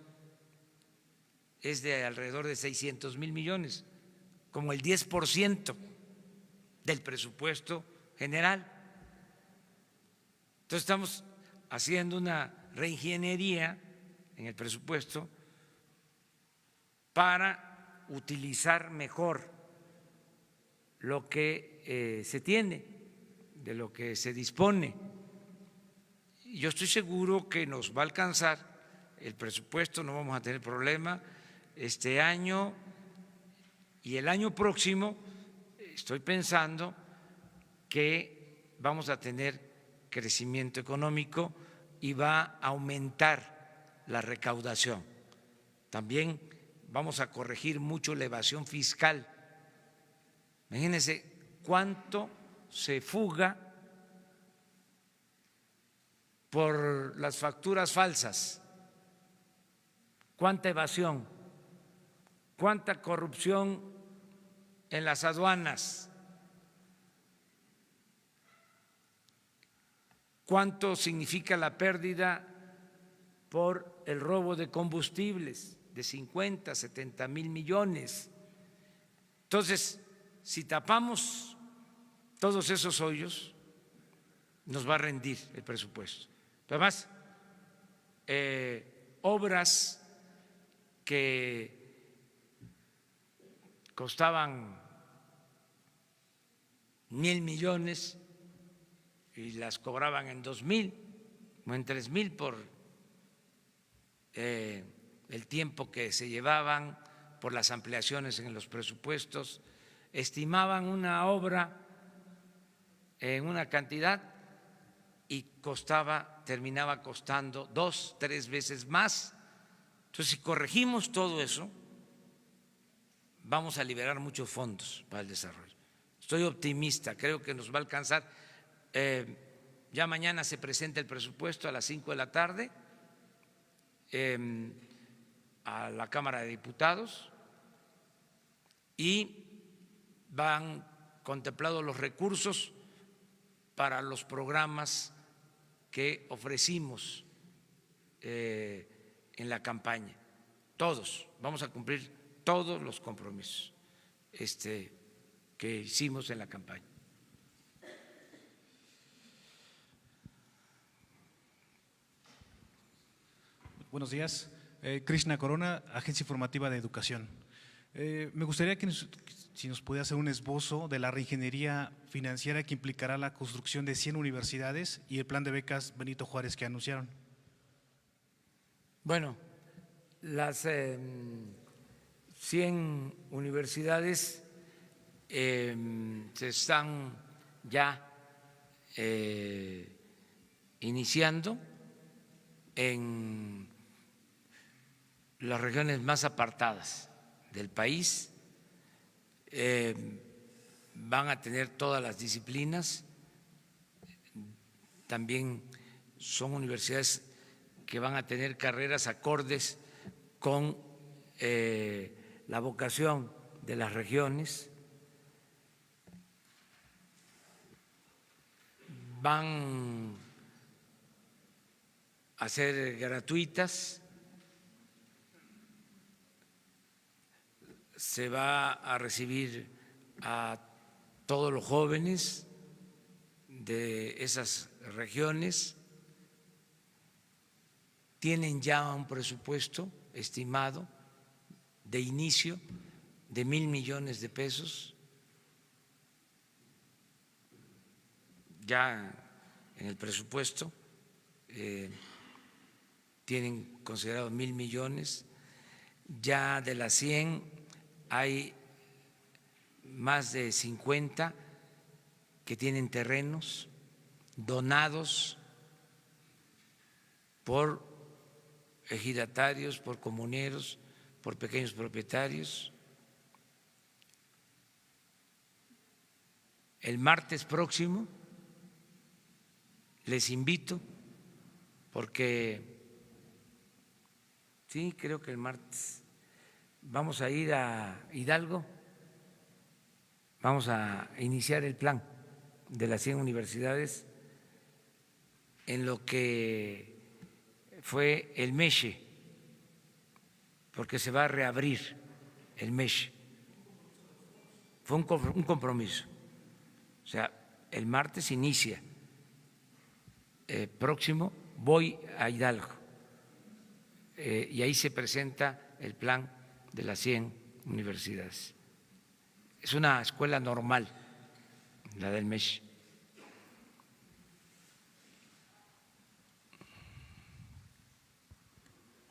es de alrededor de 600,000 millones, como el 10% del presupuesto general. Entonces estamos haciendo una reingeniería en el presupuesto para utilizar mejor lo que se tiene, de lo que se dispone. Yo estoy seguro que nos va a alcanzar el presupuesto, no vamos a tener problema este año y el año próximo. Estoy pensando que vamos a tener crecimiento económico y va a aumentar la recaudación. También vamos a corregir mucho la evasión fiscal. Imagínense cuánto se fuga por las facturas falsas, cuánta evasión, cuánta corrupción en las aduanas, cuánto significa la pérdida por el robo de combustibles de 50, 70 mil millones. Entonces, si tapamos todos esos hoyos, nos va a rendir el presupuesto. Además, obras que costaban 1,000 millones y las cobraban en 2,000 o en 3,000 por el tiempo que se llevaban, por las ampliaciones en los presupuestos, estimaban una obra en una cantidad y terminaba costando 2, 3 veces más. Entonces, si corregimos todo eso, vamos a liberar muchos fondos para el desarrollo. Estoy optimista, creo que nos va a alcanzar. Ya mañana se presenta el presupuesto a las 5 de la tarde a la Cámara de Diputados y van contemplados los recursos para los programas que ofrecimos en la campaña. Todos, vamos a cumplir todos los compromisos que hicimos en la campaña. Buenos días. Krishna Corona, Agencia Informativa de Educación. Me gustaría que si nos pudiera hacer un esbozo de la reingeniería financiera que implicará la construcción de 100 universidades y el plan de becas Benito Juárez que anunciaron. Bueno, las 100 universidades se están ya iniciando en las regiones más apartadas del país. Van a tener todas las disciplinas. También son universidades que van a tener carreras acordes con la vocación de las regiones. Van a ser gratuitas. Se va a recibir a todos los jóvenes de esas regiones. Tienen ya un presupuesto estimado de inicio de 1,000 millones de pesos. Ya en el presupuesto tienen considerado 1,000 millones. Ya de las 100 hay más de 50 que tienen terrenos donados por ejidatarios, por comuneros, por pequeños propietarios. El martes próximo les invito, porque sí, creo que el martes vamos a ir a Hidalgo, vamos a iniciar el plan de las 100 universidades en lo que fue el MESHE, porque se va a reabrir el MESHE. Fue un compromiso. O sea, el martes inicia próximo voy a Hidalgo y ahí se presenta el plan de las 100 universidades. Es una escuela normal, la del MESH.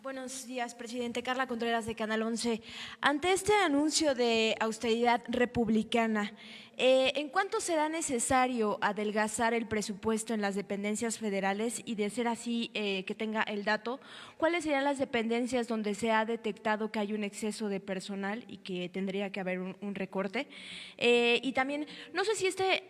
Buenos días, presidente. Carla Contreras, de Canal 11. Ante este anuncio de austeridad republicana, ¿en cuánto será necesario adelgazar el presupuesto en las dependencias federales? Y de ser así, que tenga el dato, ¿cuáles serían las dependencias donde se ha detectado que hay un exceso de personal y que tendría que haber un recorte? Y también, no sé si este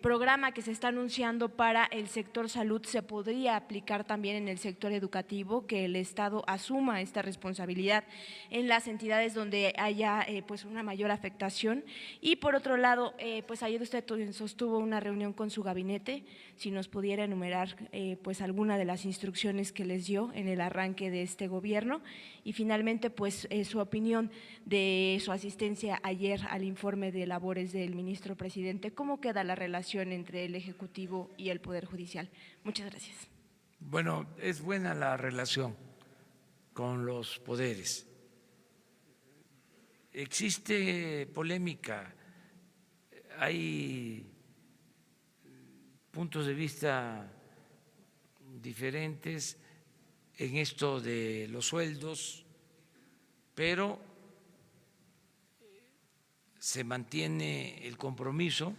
programa que se está anunciando para el sector salud se podría aplicar también en el sector educativo, que el Estado asuma esta responsabilidad en las entidades donde haya pues una mayor afectación. Y por otro lado, pues ayer usted sostuvo una reunión con su gabinete, si nos pudiera enumerar pues alguna de las instrucciones que les dio en el arranque de este gobierno, y finalmente pues su opinión de su asistencia ayer al informe de labores del ministro presidente. ¿Cómo queda la relación entre el Ejecutivo y el Poder Judicial? Muchas gracias. Bueno, es buena la relación con los poderes. Existe polémica, hay puntos de vista diferentes en esto de los sueldos, pero se mantiene el compromiso,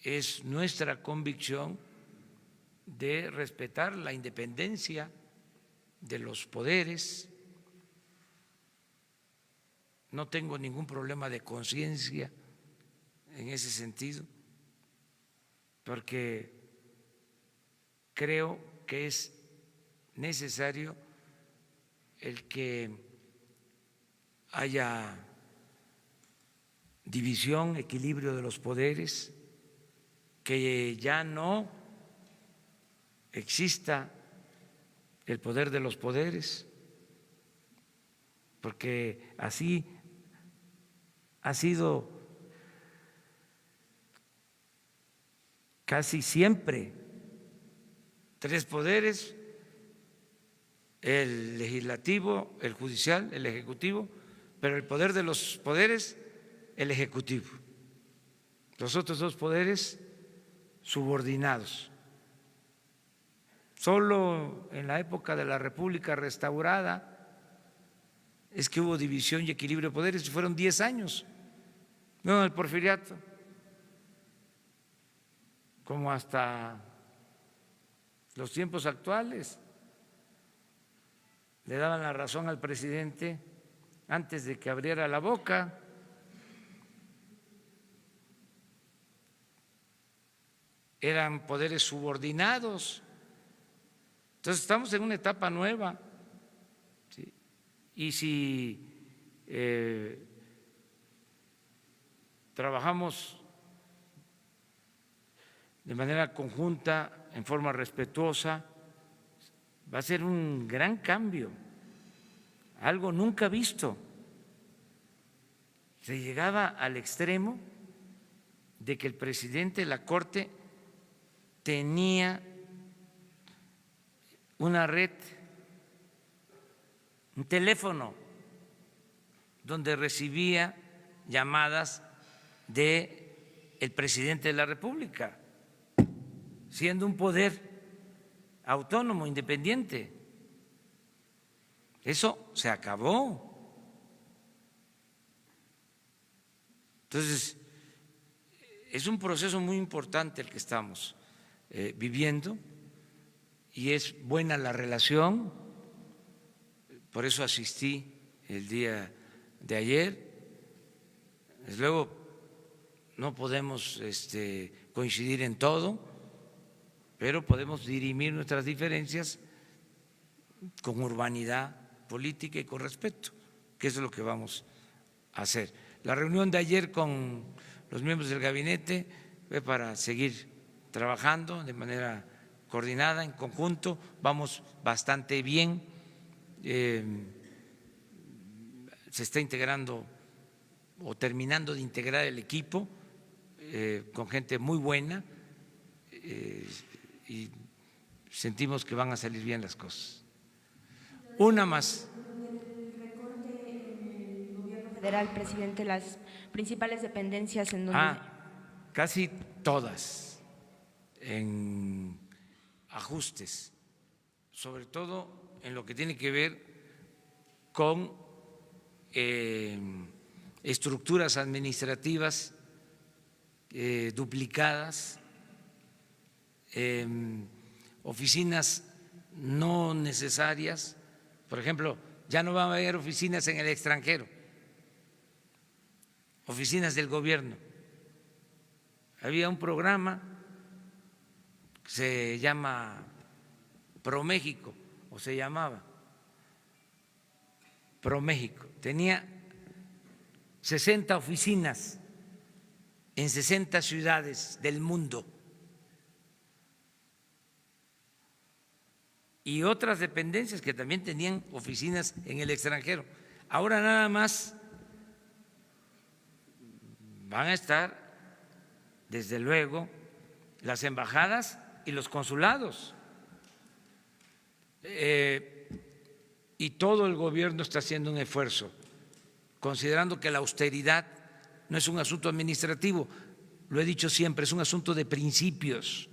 es nuestra convicción de respetar la independencia de los poderes. No tengo ningún problema de conciencia en ese sentido, porque creo que es necesario el que haya división, equilibrio de los poderes, que ya no exista el poder de los poderes, porque así ha sido casi siempre: 3 poderes, el legislativo, el judicial, el ejecutivo, pero el poder de los poderes, el ejecutivo. Los otros 2 poderes subordinados. Solo en la época de la República restaurada es que hubo división y equilibrio de poderes, y fueron 10 años. No, el porfiriato, como hasta los tiempos actuales, le daban la razón al presidente antes de que abriera la boca. Eran poderes subordinados. Entonces estamos en una etapa nueva, ¿sí? Y si trabajamos de manera conjunta, en forma respetuosa, va a ser un gran cambio, algo nunca visto. Se llegaba al extremo de que el presidente de la Corte tenía una red, un teléfono donde recibía llamadas del presidente de la República, siendo un poder autónomo, independiente. Eso se acabó. Entonces, es un proceso muy importante el que estamos viviendo, y es buena la relación. Por eso asistí el día de ayer. Desde luego no podemos coincidir en todo, pero podemos dirimir nuestras diferencias con urbanidad política y con respeto, que es lo que vamos a hacer. La reunión de ayer con los miembros del gabinete fue para seguir trabajando de manera coordinada, en conjunto. Vamos bastante bien. Se está integrando o terminando de integrar el equipo con gente muy buena, y sentimos que van a salir bien las cosas. Una más. Federal, presidente, las principales dependencias en donde… Casi todas en ajustes, sobre todo en lo que tiene que ver con estructuras administrativas duplicadas, oficinas no necesarias. Por ejemplo, ya no va a haber oficinas en el extranjero, oficinas del gobierno. Había un programa que se llama ProMéxico, o se llamaba ProMéxico. Tenía 60 oficinas en 60 ciudades del mundo y otras dependencias que también tenían oficinas en el extranjero. Ahora nada más van a estar, desde luego, las embajadas y los consulados. Y todo el gobierno está haciendo un esfuerzo, considerando que la austeridad no es un asunto administrativo, lo he dicho siempre, es un asunto de principios.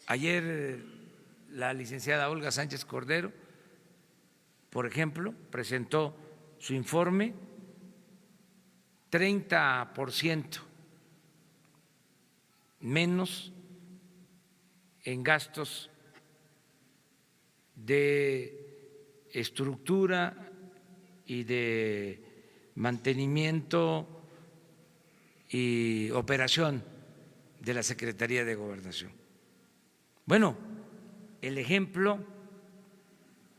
Ayer la licenciada Olga Sánchez Cordero, por ejemplo, presentó su informe, 30% menos en gastos de estructura y de mantenimiento y operación de la Secretaría de Gobernación. Bueno, el ejemplo,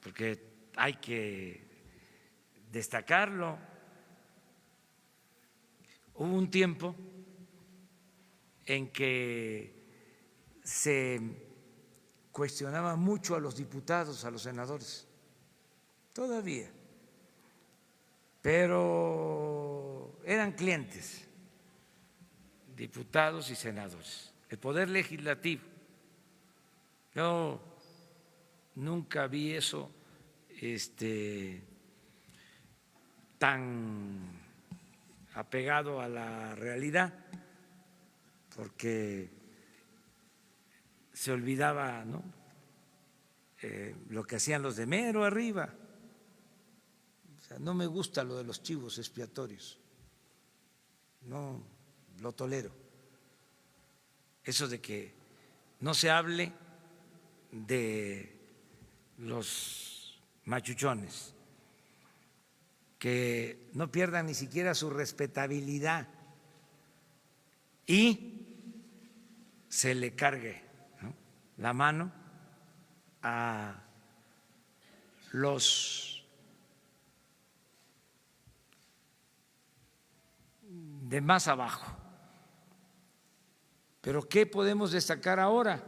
porque hay que destacarlo, hubo un tiempo en que se cuestionaba mucho a los diputados, a los senadores, todavía, pero eran clientes, diputados y senadores, el Poder Legislativo. Yo nunca vi eso tan apegado a la realidad, porque se olvidaba, ¿no?, lo que hacían los de mero arriba. O sea, no me gusta lo de los chivos expiatorios, no lo tolero. Eso de que no se hable de los machuchones, que no pierdan ni siquiera su respetabilidad y se le cargue, ¿no?, la mano a los de más abajo. Pero ¿qué podemos destacar ahora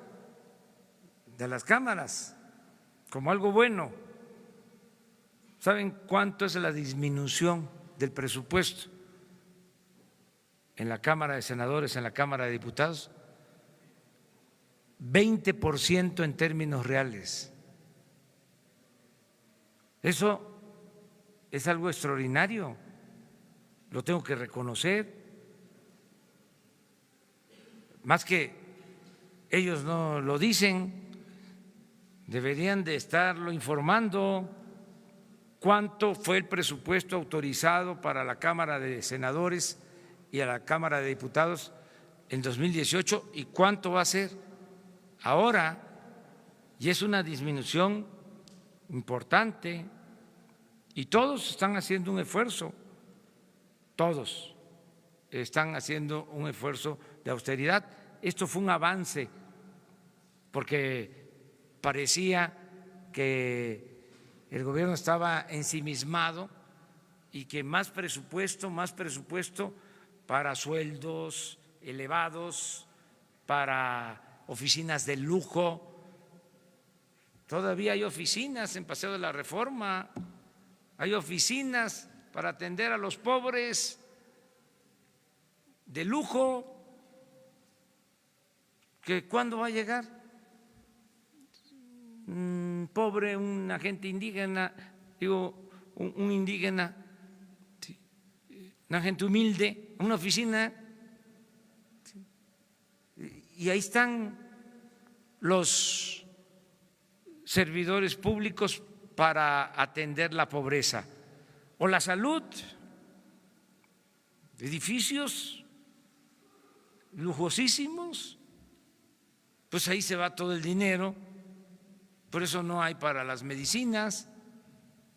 de las cámaras como algo bueno? ¿Saben cuánto es la disminución del presupuesto en la Cámara de Senadores, en la Cámara de Diputados? 20% en términos reales. Eso es algo extraordinario, lo tengo que reconocer. Más que ellos no lo dicen, deberían de estarlo informando. ¿Cuánto fue el presupuesto autorizado para la Cámara de Senadores y a la Cámara de Diputados en 2018 y cuánto va a ser ahora? Y es una disminución importante y todos están haciendo un esfuerzo, todos están haciendo un esfuerzo de austeridad. Esto fue un avance porque parecía que el gobierno estaba ensimismado y que más presupuesto para sueldos elevados, para oficinas de lujo. Todavía hay oficinas en Paseo de la Reforma, hay oficinas para atender a los pobres de lujo. que ¿cuándo va a llegar? Un pobre, una gente indígena, digo, un indígena, ¿sí?, una gente humilde, una oficina, ¿sí?, y ahí están los servidores públicos para atender la pobreza. O la salud, edificios lujosísimos, pues ahí se va todo el dinero, por eso no hay para las medicinas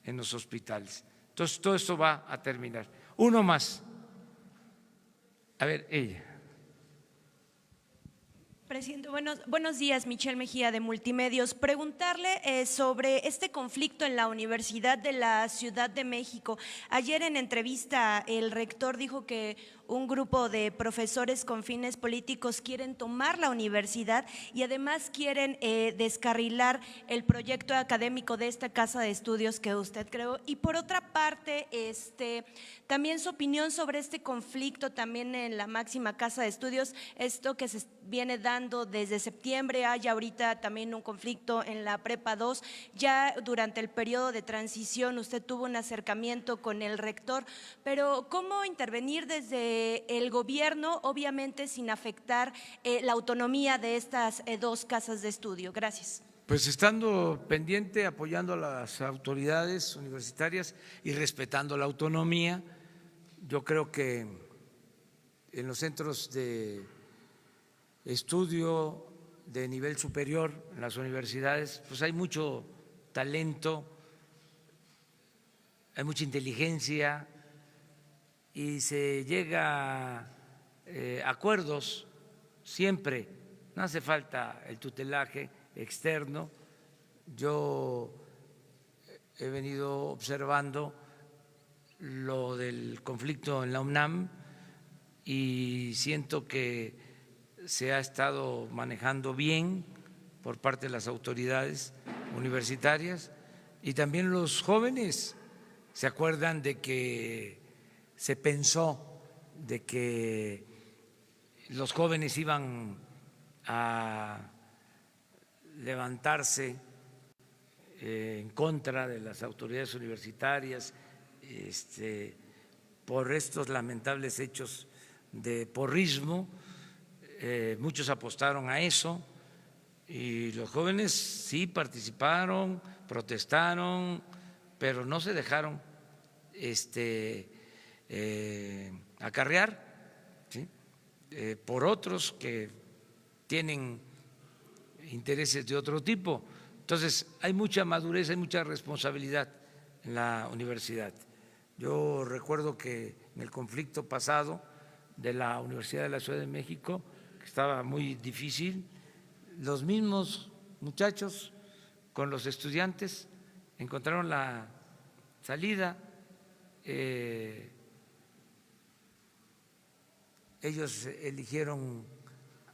en los hospitales. Entonces todo esto va a terminar. Uno más. A ver, ella. Presidente, buenos días, Michelle Mejía de Multimedios. Preguntarle sobre este conflicto en la Universidad de la Ciudad de México. Ayer en entrevista el rector dijo que un grupo de profesores con fines políticos quieren tomar la universidad y además quieren descarrilar el proyecto académico de esta casa de estudios que usted creó. Y por otra parte, también su opinión sobre este conflicto también en la máxima casa de estudios, esto que se viene dando desde septiembre, hay ahorita también un conflicto en la Prepa 2, ya durante el periodo de transición usted tuvo un acercamiento con el rector, pero ¿cómo intervenir desde el gobierno, obviamente sin afectar la autonomía de estas dos casas de estudio? Gracias. Pues estando pendiente, apoyando a las autoridades universitarias y respetando la autonomía. Yo creo que en los centros de estudio de nivel superior, en las universidades, pues hay mucho talento, hay mucha inteligencia y se llega a acuerdos siempre. No hace falta el tutelaje externo. Yo he venido observando lo del conflicto en la UNAM y siento que se ha estado manejando bien por parte de las autoridades universitarias y también los jóvenes se acuerdan de que se pensó de que los jóvenes iban a levantarse en contra de las autoridades universitarias por estos lamentables hechos de porrismo. Muchos apostaron a eso y los jóvenes sí participaron, protestaron, pero no se dejaron acarrear, ¿sí?, por otros que tienen intereses de otro tipo. Entonces, hay mucha madurez, hay mucha responsabilidad en la universidad. Yo recuerdo que en el conflicto pasado de la Universidad de la Ciudad de México, que estaba muy difícil, los mismos muchachos con los estudiantes encontraron la salida. Ellos eligieron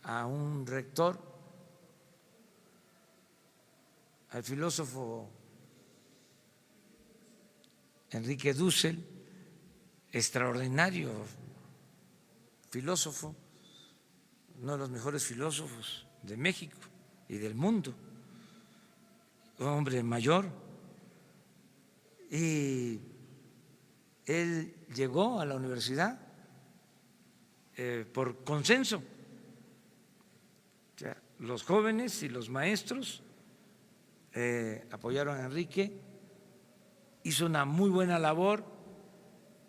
a un rector, al filósofo Enrique Dussel, extraordinario filósofo, uno de los mejores filósofos de México y del mundo, un hombre mayor, y él llegó a la universidad por consenso. O sea, los jóvenes y los maestros apoyaron a Enrique, hizo una muy buena labor.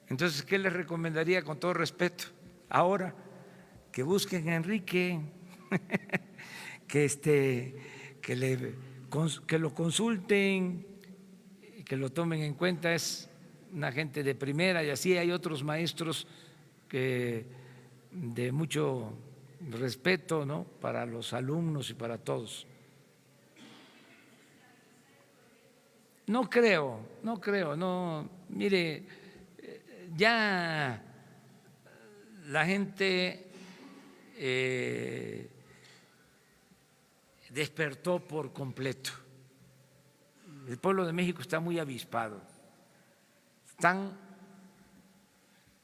Entonces, ¿qué les recomendaría con todo respeto? Ahora, que busquen a Enrique, que lo consulten, que lo tomen en cuenta. Es una gente de primera y así hay otros maestros que de mucho respeto, ¿no?, para los alumnos y para todos. No creo, no, mire, ya la gente despertó por completo. El pueblo de México está muy avispado, están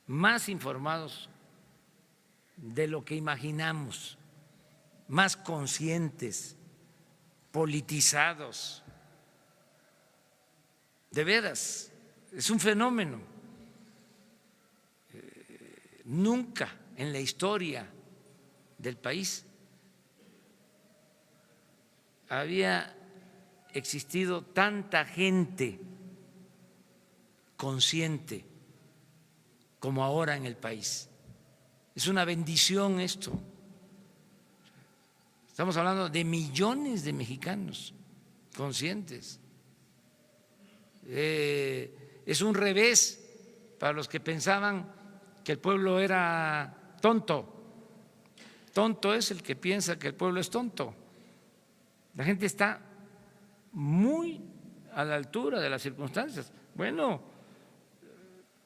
más informados de lo que imaginamos. más conscientes, politizados. De veras, es un fenómeno. Nunca en la historia del país había existido tanta gente consciente como ahora en el país. Es una bendición esto. Estamos hablando de millones de mexicanos conscientes. Es un revés para los que pensaban que el pueblo era tonto. Tonto es el que piensa que el pueblo es tonto. La gente está muy a la altura de las circunstancias. Bueno,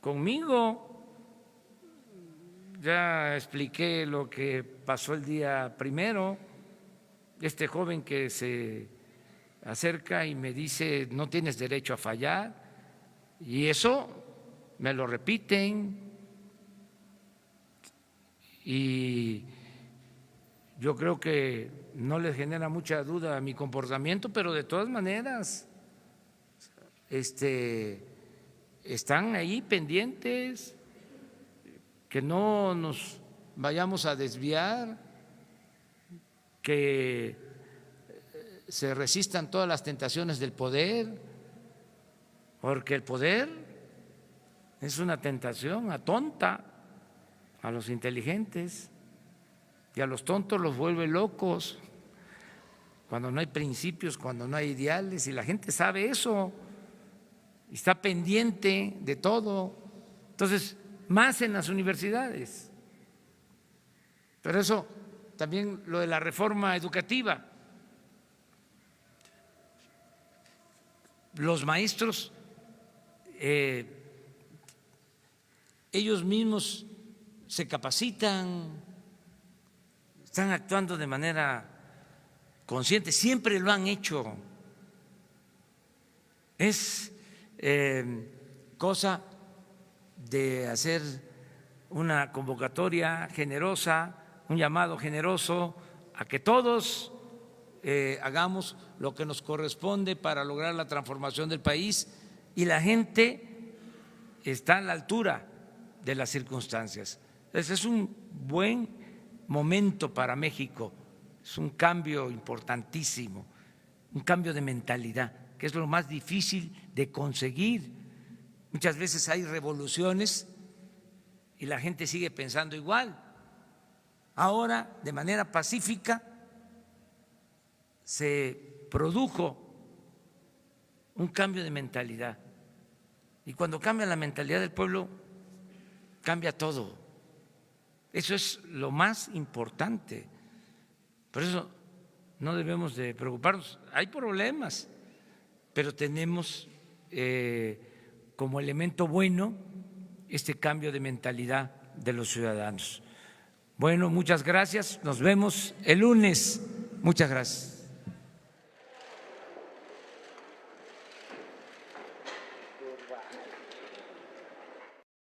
conmigo ya expliqué lo que pasó el día primero. Este joven que se acerca y me dice no tienes derecho a fallar, y eso me lo repiten, y yo creo que no les genera mucha duda mi comportamiento, pero de todas maneras están ahí pendientes, que no nos vayamos a desviar, que se resistan todas las tentaciones del poder, porque el poder es una tentación, atonta a los inteligentes y a los tontos los vuelve locos cuando no hay principios, cuando no hay ideales, y la gente sabe eso y está pendiente de todo. Entonces, más en las universidades. Pero eso también, lo de la reforma educativa. Los maestros, ellos mismos se capacitan, están actuando de manera consciente, siempre lo han hecho. Es cosa de hacer una convocatoria generosa, un llamado generoso a que todos hagamos lo que nos corresponde para lograr la transformación del país, y la gente está a la altura de las circunstancias. Ese es un buen momento para México, es un cambio importantísimo, un cambio de mentalidad, que es lo más difícil de conseguir. Muchas veces hay revoluciones y la gente sigue pensando igual. Ahora, de manera pacífica, se produjo un cambio de mentalidad, y cuando cambia la mentalidad del pueblo, cambia todo. Eso es lo más importante. Por eso no debemos de preocuparnos. Hay problemas, pero tenemos como elemento bueno este cambio de mentalidad de los ciudadanos. Bueno, muchas gracias. Nos vemos el lunes. Muchas gracias.